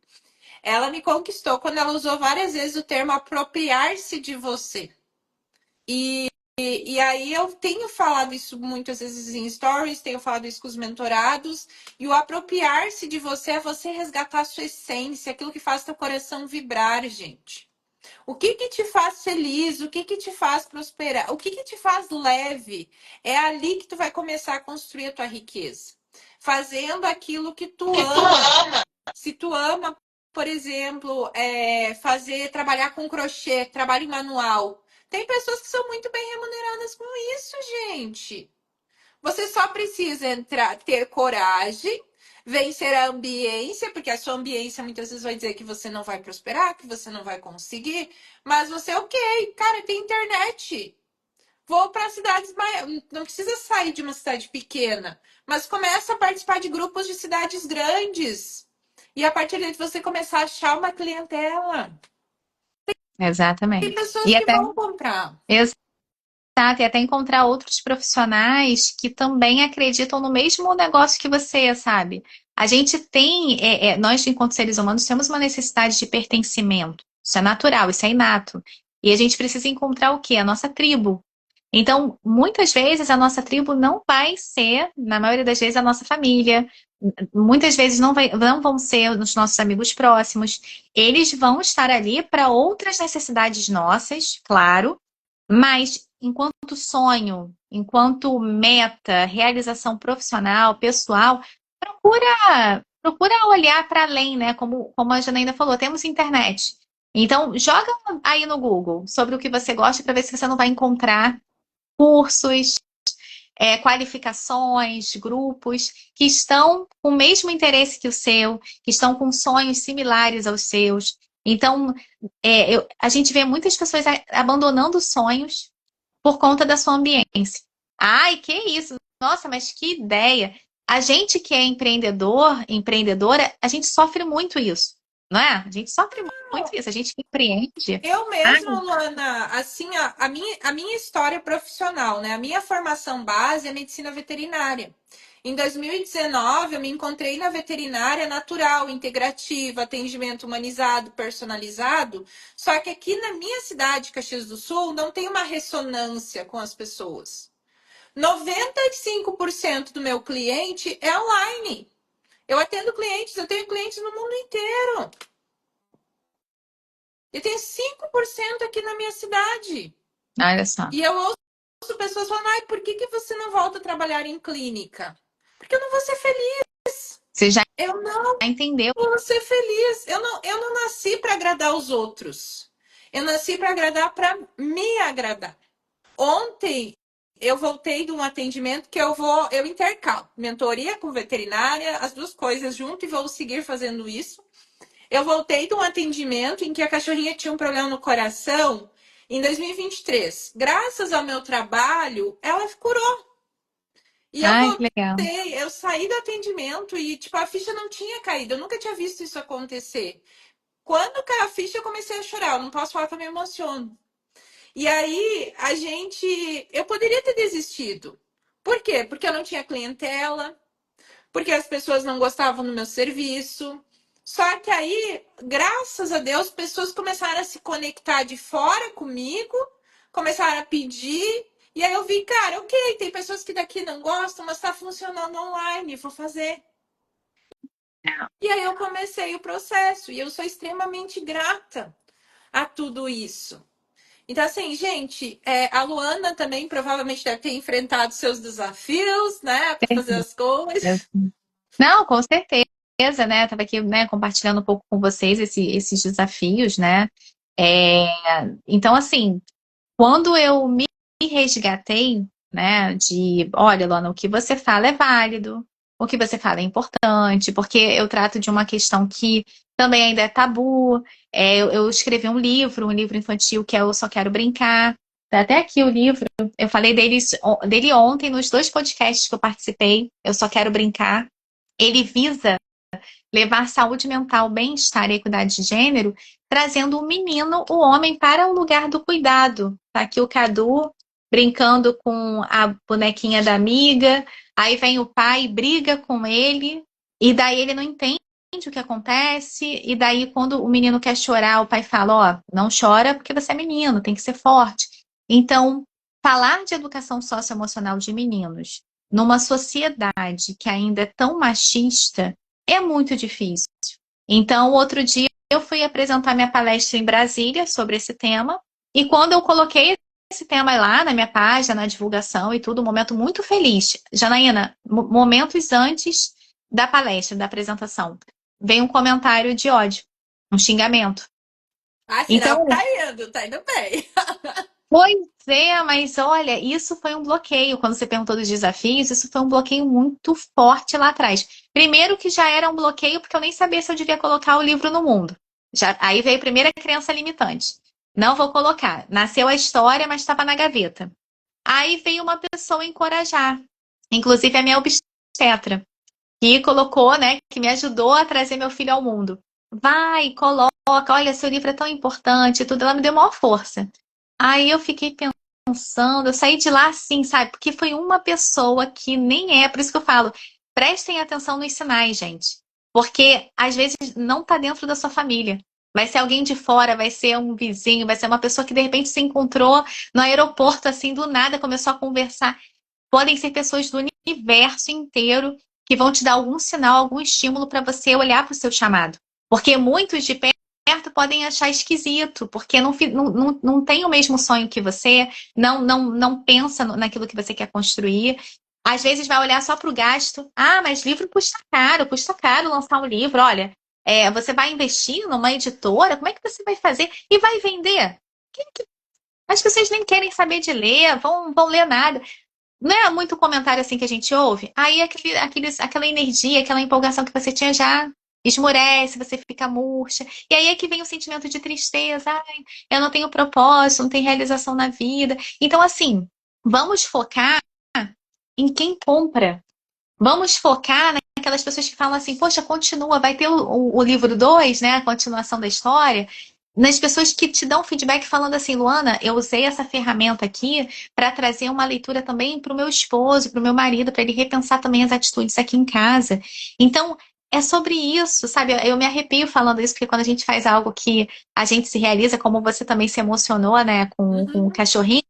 Ela me conquistou quando ela usou várias vezes o termo apropriar-se de você. E aí eu tenho falado isso muitas vezes em stories, tenho falado isso com os mentorados, e o apropriar-se de você é você resgatar a sua essência, aquilo que faz teu coração vibrar, gente. O que que te faz feliz? O que que te faz prosperar? O que que te faz leve? É ali que tu vai começar a construir a tua riqueza. Fazendo aquilo que tu ama. Se tu ama, por exemplo, trabalhar com crochê, trabalho manual. Tem pessoas que são muito bem remuneradas com isso, gente. Você só precisa entrar, ter coragem, vencer a ambiência, porque a sua ambiência muitas vezes vai dizer que você não vai prosperar, que você não vai conseguir, mas você, ok, cara, tem internet. Vou para cidades maiores, não precisa sair de uma cidade pequena, mas começa a participar de grupos de cidades grandes. E a partir daí você começar a achar uma clientela. Tem Exatamente. pessoas E que até, vão comprar. exato, e até encontrar outros profissionais que também acreditam no mesmo negócio que você, sabe? A gente tem, nós, enquanto seres humanos, temos uma necessidade de pertencimento. Isso é natural, isso é inato. E a gente precisa encontrar o quê? A nossa tribo. Então, muitas vezes a nossa tribo não vai ser, na maioria das vezes, a nossa família. Muitas vezes não vão ser os nossos amigos próximos. Eles vão estar ali para outras necessidades nossas, claro, Mas enquanto sonho, enquanto meta, realização profissional, pessoal, procura olhar para além, né? Como a Janaína falou, temos internet. Então, joga aí no Google sobre o que você gosta para ver se você não vai encontrar cursos, qualificações, grupos que estão com o mesmo interesse que o seu, que estão com sonhos similares aos seus. Então, a gente vê muitas pessoas abandonando sonhos por conta da sua ambiência. Ai, que isso? Nossa, mas que ideia! A gente que é empreendedor, empreendedora, a gente sofre muito isso, não é? A gente sofre muito isso. A gente que empreende. Eu Ai, mesma, Luana, assim, a minha história profissional, né? A minha formação base é medicina veterinária. Em 2019, eu me encontrei na veterinária natural, integrativa, atendimento humanizado, personalizado. Só que aqui na minha cidade, Caxias do Sul, não tem uma ressonância com as pessoas. 95% do meu cliente é online. Eu atendo clientes, eu tenho clientes no mundo inteiro. Eu tenho 5% aqui na minha cidade. olha só. E eu ouço pessoas falando, ai, por que você não volta a trabalhar em clínica? Porque eu não vou ser feliz. Você já Eu não entendeu? vou ser feliz. Eu não nasci para agradar os outros. Eu nasci para agradar, para me agradar. Ontem eu voltei de um atendimento que eu intercalo mentoria com veterinária, as duas coisas junto e vou seguir fazendo isso. Eu voltei de um atendimento em que a cachorrinha tinha um problema no coração em 2023. Graças ao meu trabalho, ela curou. E eu Ai, que legal. voltei, eu saí do atendimento e, tipo, a ficha não tinha caído. Eu nunca tinha visto isso acontecer. Quando caiu a ficha, eu comecei a chorar. Eu não posso falar que eu me emociono. E aí, eu poderia ter desistido. Por quê? Porque eu não tinha clientela, porque as pessoas não gostavam do meu serviço. Só que aí, graças a Deus, pessoas começaram a se conectar de fora comigo, começaram a pedir, e aí eu vi, cara, ok, tem pessoas que daqui não gostam, mas tá funcionando online, vou fazer. E aí eu comecei o processo, e eu sou extremamente grata a tudo isso. Então, assim, gente, a Luana também provavelmente deve ter enfrentado seus desafios, né, para fazer as coisas. Não, com certeza, né? Estava aqui, né, compartilhando um pouco com vocês esses desafios, né? É, então, assim, quando eu me resgatei, né, olha, Lona, o que você fala é válido, o que você fala é importante, porque eu trato de uma questão que também ainda é tabu. Eu escrevi um livro infantil que é Eu Só Quero Brincar. Tá até aqui o livro. Eu falei dele ontem nos 2 podcasts que eu participei. Eu Só Quero Brincar. Ele visa levar saúde mental, bem-estar e equidade de gênero, trazendo o menino, o homem, para o lugar do cuidado. Tá aqui o Cadu brincando com a bonequinha da amiga, aí vem o pai, briga com ele, e daí ele não entende o que acontece, e daí quando o menino quer chorar, o pai fala, ó, não chora porque você é menino, tem que ser forte. Então, falar de educação socioemocional de meninos numa sociedade que ainda é tão machista é muito difícil. Então, outro dia eu fui apresentar minha palestra em Brasília sobre esse tema, e quando eu coloquei esse tema lá na minha página, na divulgação e tudo, um momento muito feliz. Janaína, momentos antes da palestra, da apresentação, vem um comentário de ódio, um xingamento. Ah, sinal que Então, tá indo bem. pois é, mas olha, isso foi um bloqueio. Quando você perguntou dos desafios, isso foi um bloqueio muito forte lá atrás. Primeiro que já era um bloqueio porque eu nem sabia se eu devia colocar o livro no mundo. Aí veio a primeira crença limitante. Não vou colocar. Nasceu a história, mas estava na gaveta. Aí veio uma pessoa encorajar, inclusive a minha obstetra, que colocou, né, que me ajudou a trazer meu filho ao mundo. Vai, coloca, olha, seu livro é tão importante, e tudo. Ela me deu maior força. Aí eu fiquei pensando, eu saí de lá assim, sabe? Porque foi uma pessoa que nem é, por isso que eu falo, prestem atenção nos sinais, gente. Porque às vezes não tá dentro da sua família. Vai ser alguém de fora, vai ser um vizinho, vai ser uma pessoa que de repente se encontrou no aeroporto, assim, do nada, começou a conversar. Podem ser pessoas do universo inteiro que vão te dar algum sinal, algum estímulo para você olhar para o seu chamado. Porque muitos de perto podem achar esquisito, porque não tem o mesmo sonho que você, não pensa naquilo que você quer construir. Às vezes vai olhar só para o gasto. Ah, mas livro custa caro lançar um livro. Olha, você vai investir numa editora, como é que você vai fazer? E vai vender? As pessoas nem querem saber de ler, vão ler nada. Não é muito comentário assim que a gente ouve? Aí aquela energia, aquela empolgação que você tinha já esmorece, você fica murcha. E aí é que vem o sentimento de tristeza. Ai, eu não tenho propósito, não tenho realização na vida. Então, assim, vamos focar em quem compra. Vamos focar naquelas pessoas que falam assim, poxa, continua, vai ter o livro 2, né? A continuação da história. Nas pessoas que te dão feedback falando assim, Luana, eu usei essa ferramenta aqui para trazer uma leitura também para o meu esposo, para o meu marido, para ele repensar também as atitudes aqui em casa. Então, é sobre isso, sabe? Eu me arrepio falando isso, porque quando a gente faz algo que a gente se realiza, como você também se emocionou, né, com o Uhum. cachorrinho.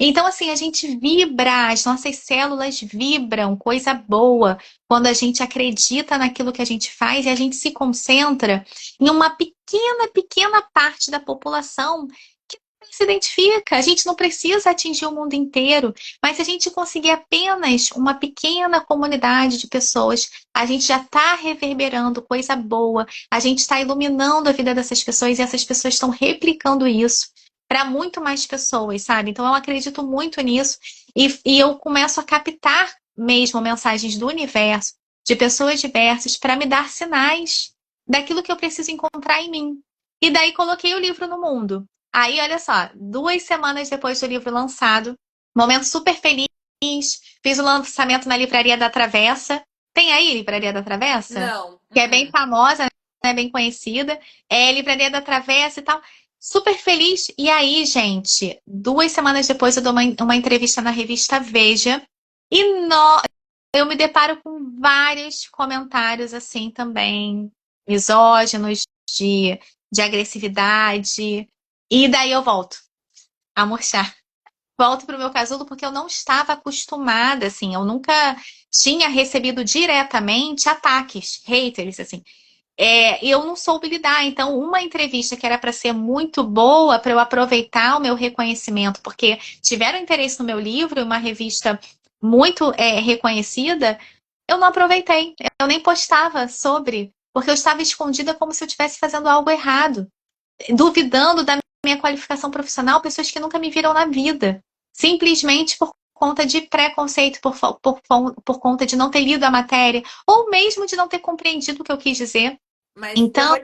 Então, assim, a gente vibra, as nossas células vibram, coisa boa, quando a gente acredita naquilo que a gente faz e a gente se concentra em uma pequena parte da população que se identifica. A gente não precisa atingir o mundo inteiro, mas se a gente conseguir apenas uma pequena comunidade de pessoas, a gente já está reverberando coisa boa, a gente está iluminando a vida dessas pessoas e essas pessoas estão replicando isso para muito mais pessoas, sabe? Então eu acredito muito nisso e eu começo a captar mesmo mensagens do universo, de pessoas diversas, para me dar sinais daquilo que eu preciso encontrar em mim. E daí coloquei o livro no mundo. Aí, olha só, 2 semanas depois do livro lançado, momento super feliz, fiz o lançamento na Livraria da Travessa. Tem aí Livraria da Travessa? Não. Que é bem famosa, né? Bem conhecida. É Livraria da Travessa e tal. Super feliz. E aí, gente, 2 semanas depois eu dou uma entrevista na revista Veja. E eu me deparo com vários comentários assim também, misóginos, de agressividade. E daí eu volto a murchar. Volto para o meu casulo porque eu não estava acostumada, assim, eu nunca tinha recebido diretamente ataques, haters, assim. E eu não soube lidar. Então, uma entrevista que era para ser muito boa, para eu aproveitar o meu reconhecimento, porque tiveram interesse no meu livro, uma revista muito reconhecida, eu não aproveitei. Eu nem postava sobre, porque eu estava escondida como se eu estivesse fazendo algo errado, duvidando da minha qualificação profissional, pessoas que nunca me viram na vida, simplesmente por conta de preconceito, por conta de não ter lido a matéria, ou mesmo de não ter compreendido o que eu quis dizer. Mas Então,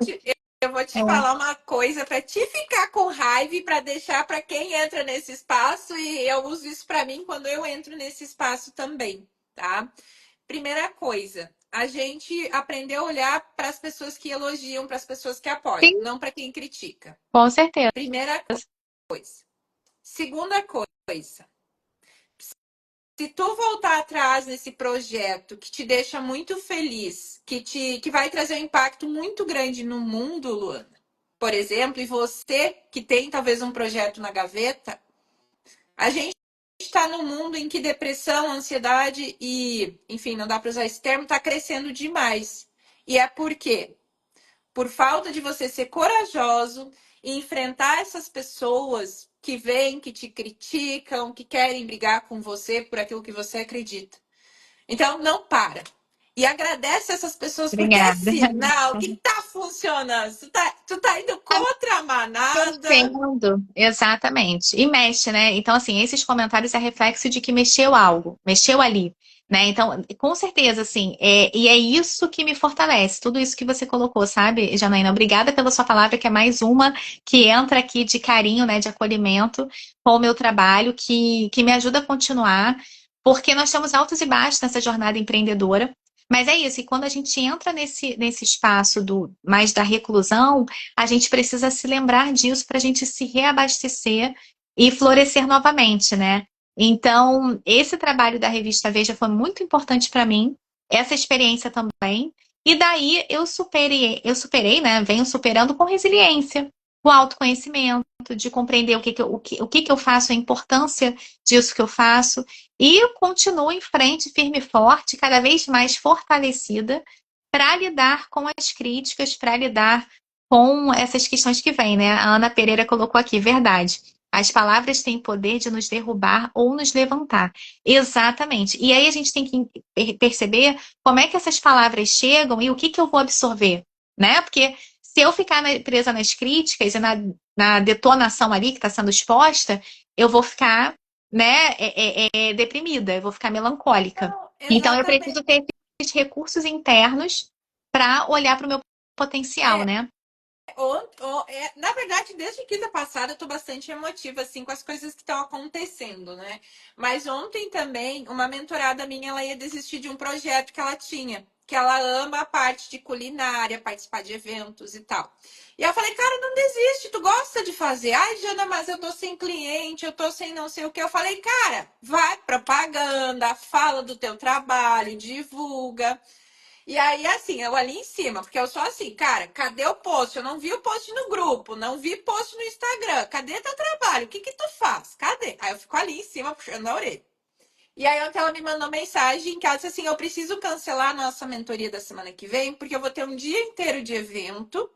eu vou te é, falar uma coisa para te ficar com raiva e para deixar para quem entra nesse espaço, e eu uso isso para mim quando eu entro nesse espaço também, tá? Primeira coisa, a gente aprendeu a olhar para as pessoas que elogiam, para as pessoas que apoiam, sim, não para quem critica. com certeza. Primeira coisa. Segunda coisa, se tu voltar atrás nesse projeto que te deixa muito feliz, que vai trazer um impacto muito grande no mundo, Luana, por exemplo, e você que tem talvez um projeto na gaveta, a gente está num mundo em que depressão, ansiedade e, enfim, não dá para usar esse termo, está crescendo demais. E é por quê? Por falta de você ser corajoso e enfrentar essas pessoas que vêm, que te criticam, que querem brigar com você por aquilo que você acredita. Então, não para. E agradece essas pessoas, porque é Obrigada. sinal que tá funcionando. Tu tá indo contra a manada. Mexendo, exatamente. E mexe, né? Então, assim, esses comentários é reflexo de que mexeu algo, mexeu ali, né? Então, com certeza, assim, e é isso que me fortalece, tudo isso que você colocou, sabe, Janaína? Obrigada pela sua palavra, que é mais uma que entra aqui de carinho, né, de acolhimento com o meu trabalho, que me ajuda a continuar, porque nós temos altos e baixos nessa jornada empreendedora. Mas é isso, e quando a gente entra nesse espaço mais da reclusão, a gente precisa se lembrar disso para a gente se reabastecer e florescer novamente, né? Então, esse trabalho da revista Veja foi muito importante para mim, essa experiência também. E daí eu superei, né? Venho superando com resiliência, com autoconhecimento, de compreender o que que eu faço, a importância disso que eu faço, e eu continuo em frente, firme e forte, cada vez mais fortalecida para lidar com as críticas, para lidar com essas questões que vêm, né? A Ana Pereira colocou aqui, verdade. As palavras têm poder de nos derrubar ou nos levantar. Exatamente. E aí a gente tem que perceber como é que essas palavras chegam e o que que eu vou absorver, né? Porque se eu ficar presa nas críticas e na detonação ali que está sendo exposta, eu vou ficar, né, deprimida, eu vou ficar melancólica. Não, Então eu exatamente. preciso ter esses recursos internos para olhar para o meu potencial, É, né? na verdade, desde quinta passada, eu tô bastante emotiva, assim, com as coisas que estão acontecendo, né? Mas ontem também, uma mentorada minha, ela ia desistir de um projeto que ela tinha, que ela ama a parte de culinária, participar de eventos e tal. E eu falei, cara, não desiste, tu gosta de fazer. Ai, Jana, mas eu tô sem cliente, eu tô sem não sei o que. Eu falei, cara, vai propaganda, fala do teu trabalho, divulga. E aí, assim, eu ali em cima, porque eu sou assim, cara, cadê o post? Eu não vi o post no grupo, não vi post no Instagram. Cadê teu trabalho? O que que tu faz? Cadê? Aí eu fico ali em cima, puxando a orelha. E aí ontem ela me mandou mensagem que ela disse assim, eu preciso cancelar a nossa mentoria da semana que vem, porque eu vou ter um dia inteiro de evento.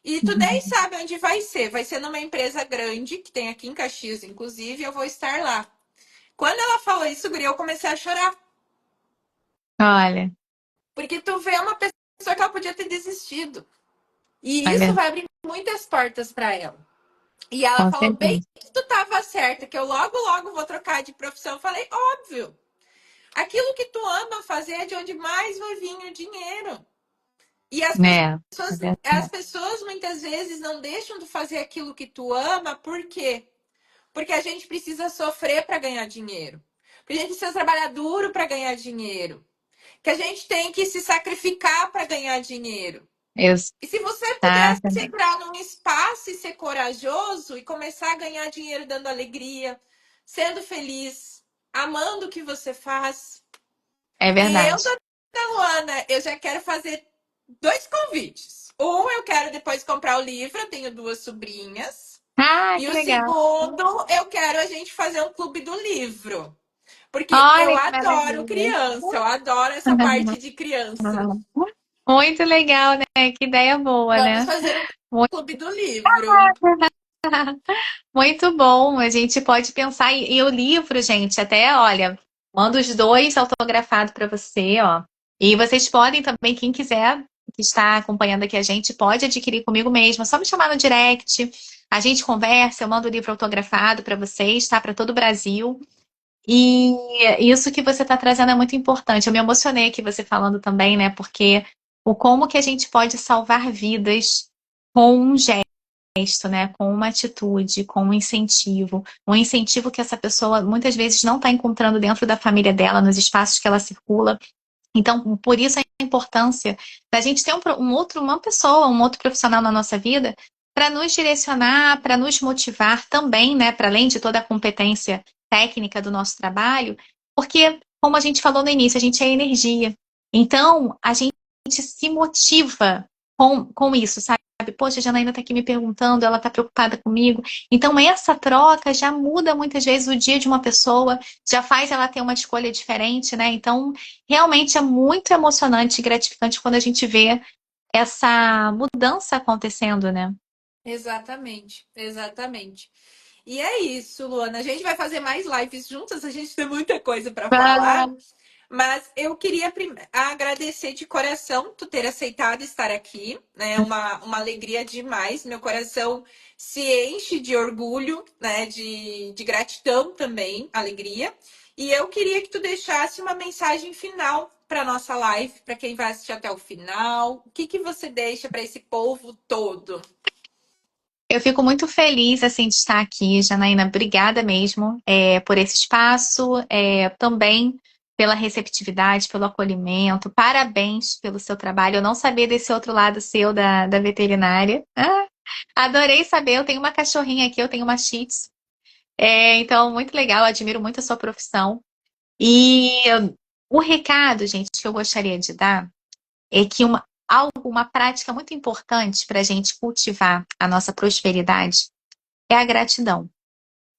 E tu nem sabe onde vai ser. Vai ser numa empresa grande, que tem aqui em Caxias, inclusive, e eu vou estar lá. Quando ela falou isso, Guri, eu comecei a chorar. Olha, Porque tu vê uma pessoa que ela podia ter desistido. E isso olha, vai abrir muitas portas para ela. E ela com falou bem certeza. que tu estava certa, que eu logo, logo vou trocar de profissão. Eu falei, óbvio. Aquilo que tu ama fazer é de onde mais vai vir o dinheiro. E É as verdade. pessoas muitas vezes não deixam de fazer aquilo que tu ama, por quê? Porque a gente precisa sofrer para ganhar dinheiro. Porque a gente precisa trabalhar duro para ganhar dinheiro. Que a gente tem que se sacrificar para ganhar dinheiro. E se você pudesse Exatamente. entrar num espaço e ser corajoso e começar a ganhar dinheiro dando alegria, sendo feliz, amando o que você faz. É E eu, verdade. dona Luana, eu já quero fazer dois convites. Um, eu quero depois comprar o livro, eu tenho duas sobrinhas. Ah, E que o legal. segundo, eu quero a gente fazer um clube do livro. Porque eu Olha que adoro maravilha. criança, eu adoro essa parte de criança. Muito legal, né? Que ideia boa, Vamos né? fazer um Muito clube do livro. Muito bom, a gente pode pensar. E o livro, gente, até, olha, manda os dois autografados para você, ó. E vocês podem também, quem quiser, que está acompanhando aqui a gente, pode adquirir comigo mesma. É só me chamar no direct, a gente conversa, eu mando o livro autografado para vocês, tá? Para todo o Brasil. E isso que você está trazendo é muito importante. Eu me emocionei aqui você falando também, né? Porque o como que a gente pode salvar vidas com um gesto, né? Com uma atitude, com um incentivo que essa pessoa muitas vezes não está encontrando dentro da família dela, nos espaços que ela circula. Então, por isso a importância da gente ter uma pessoa, um outro profissional na nossa vida para nos direcionar, para nos motivar também, né? Para além de toda a competência técnica do nosso trabalho, porque, como a gente falou no início, a gente é energia. Então, a gente se motiva com isso, sabe? Poxa, a Janaína está aqui me perguntando, ela está preocupada comigo. Então, essa troca já muda muitas vezes o dia de uma pessoa, já faz ela ter uma escolha diferente, né? Então, realmente é muito emocionante e gratificante quando a gente vê essa mudança acontecendo, né? Exatamente, exatamente. E é isso, Luana. A gente vai fazer mais lives juntas, a gente tem muita coisa para falar. Mas eu queria agradecer de coração tu ter aceitado estar aqui, né? Uma alegria demais. Meu coração se enche de orgulho, né? De gratidão também, alegria. E eu queria que tu deixasse uma mensagem final para nossa live, para quem vai assistir até o final. O que que você deixa para esse povo todo? Eu fico muito feliz assim de estar aqui, Janaína. Obrigada mesmo por esse espaço, também pela receptividade, pelo acolhimento. Parabéns pelo seu trabalho. Eu não sabia desse outro lado seu da veterinária. Adorei saber. Eu tenho uma cachorrinha aqui, eu tenho uma Shih Tzu. Então, muito legal. Admiro muito a sua profissão. E o recado, gente, que eu gostaria de dar é que uma prática muito importante para a gente cultivar a nossa prosperidade é a gratidão.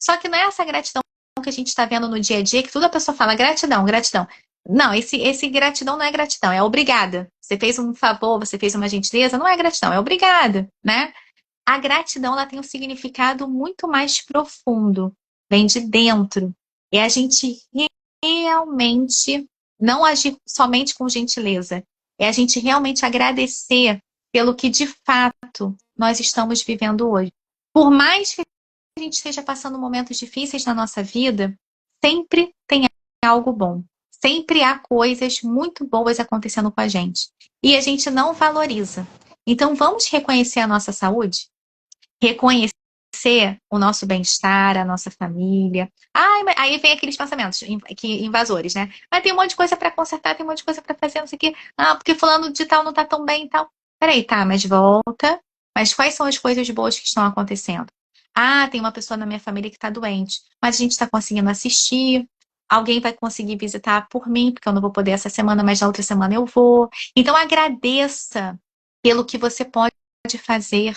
Só que não é essa gratidão que a gente está vendo no dia a dia, que toda pessoa fala gratidão, gratidão. Não, esse gratidão não é gratidão, é obrigada. Você fez um favor, você fez uma gentileza, não é gratidão, é obrigada, né? A gratidão, ela tem um significado muito mais profundo, vem de dentro. É a gente realmente não agir somente com gentileza, é a gente realmente agradecer pelo que de fato nós estamos vivendo hoje. Por mais que a gente esteja passando momentos difíceis na nossa vida, sempre tem algo bom. Sempre há coisas muito boas acontecendo com a gente. E a gente não valoriza. Então vamos reconhecer a nossa saúde? Reconhecer o nosso bem-estar, a nossa família. Ai, aí vem aqueles pensamentos invasores, né? Mas tem um monte de coisa para consertar, tem um monte de coisa para fazer, não sei o quê. Ah, porque fulano de tal não tá tão bem e tal. Peraí, tá, mas volta. Mas quais são as coisas boas que estão acontecendo? Ah, tem uma pessoa na minha família que está doente, mas a gente está conseguindo assistir. Alguém vai conseguir visitar por mim, porque eu não vou poder essa semana, mas na outra semana eu vou. Então agradeça pelo que você pode fazer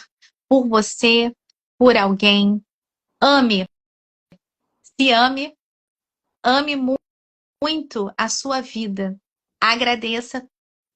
por você, por alguém. Ame, se ame, ame muito a sua vida. Agradeça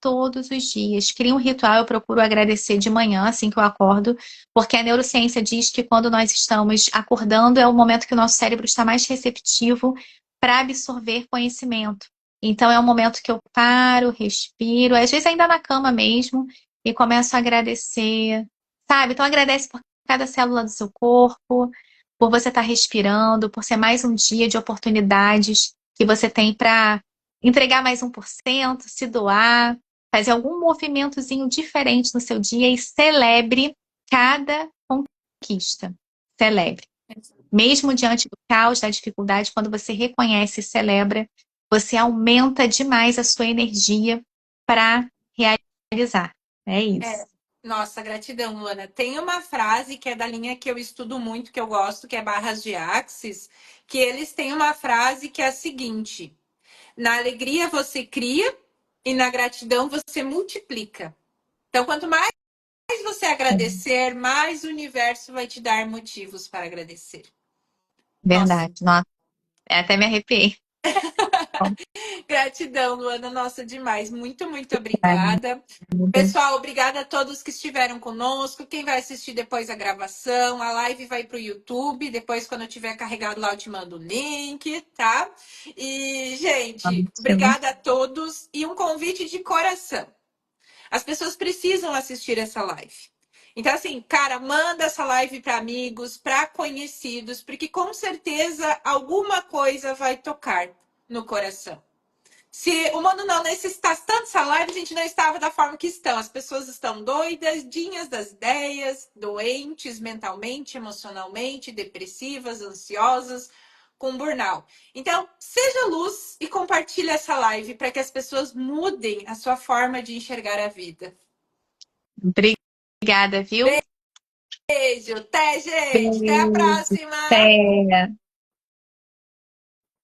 todos os dias. Crie um ritual, eu procuro agradecer de manhã, assim que eu acordo, porque a neurociência diz que quando nós estamos acordando é o momento que o nosso cérebro está mais receptivo para absorver conhecimento. Então é um momento que eu paro, respiro, às vezes ainda na cama mesmo, e começo a agradecer, sabe? Então agradece por cada célula do seu corpo, por você estar respirando, por ser mais um dia de oportunidades que você tem para entregar mais 1%, se doar, fazer algum movimentozinho diferente no seu dia e celebre cada conquista. Celebre. Mesmo diante do caos, da dificuldade, quando você reconhece e celebra, você aumenta demais a sua energia para realizar. É É, isso. nossa, gratidão, Luana. Tem uma frase que é da linha que eu estudo muito, que eu gosto, que é Barras de Axis, que eles têm uma frase que é a seguinte: na alegria você cria e na gratidão você multiplica. Então, quanto mais você agradecer, mais o universo vai te dar motivos para agradecer. Nossa, Verdade. Nossa, até me arrepiei. gratidão, Luana. Nossa, demais. Muito, muito obrigada. Pessoal, obrigada a todos que estiveram conosco. Quem vai assistir depois a gravação, a live vai para o YouTube. Depois, quando eu tiver carregado lá, eu te mando o link, tá? E, gente, Ótimo. obrigada a todos. E um convite de coração. As pessoas precisam assistir essa live. Então, assim, cara, manda essa live para amigos, para conhecidos, porque com certeza alguma coisa vai tocar no coração. Se o mundo não necessitasse tanto dessa live, a gente não estava da forma que estão. As pessoas estão doidinhas das ideias, doentes mentalmente, emocionalmente, depressivas, ansiosas, com burnout. Então, seja luz e compartilhe essa live para que as pessoas mudem a sua forma de enxergar a vida. Obrigada, viu? Beijo, até, gente. Até a Beijo. próxima. Até.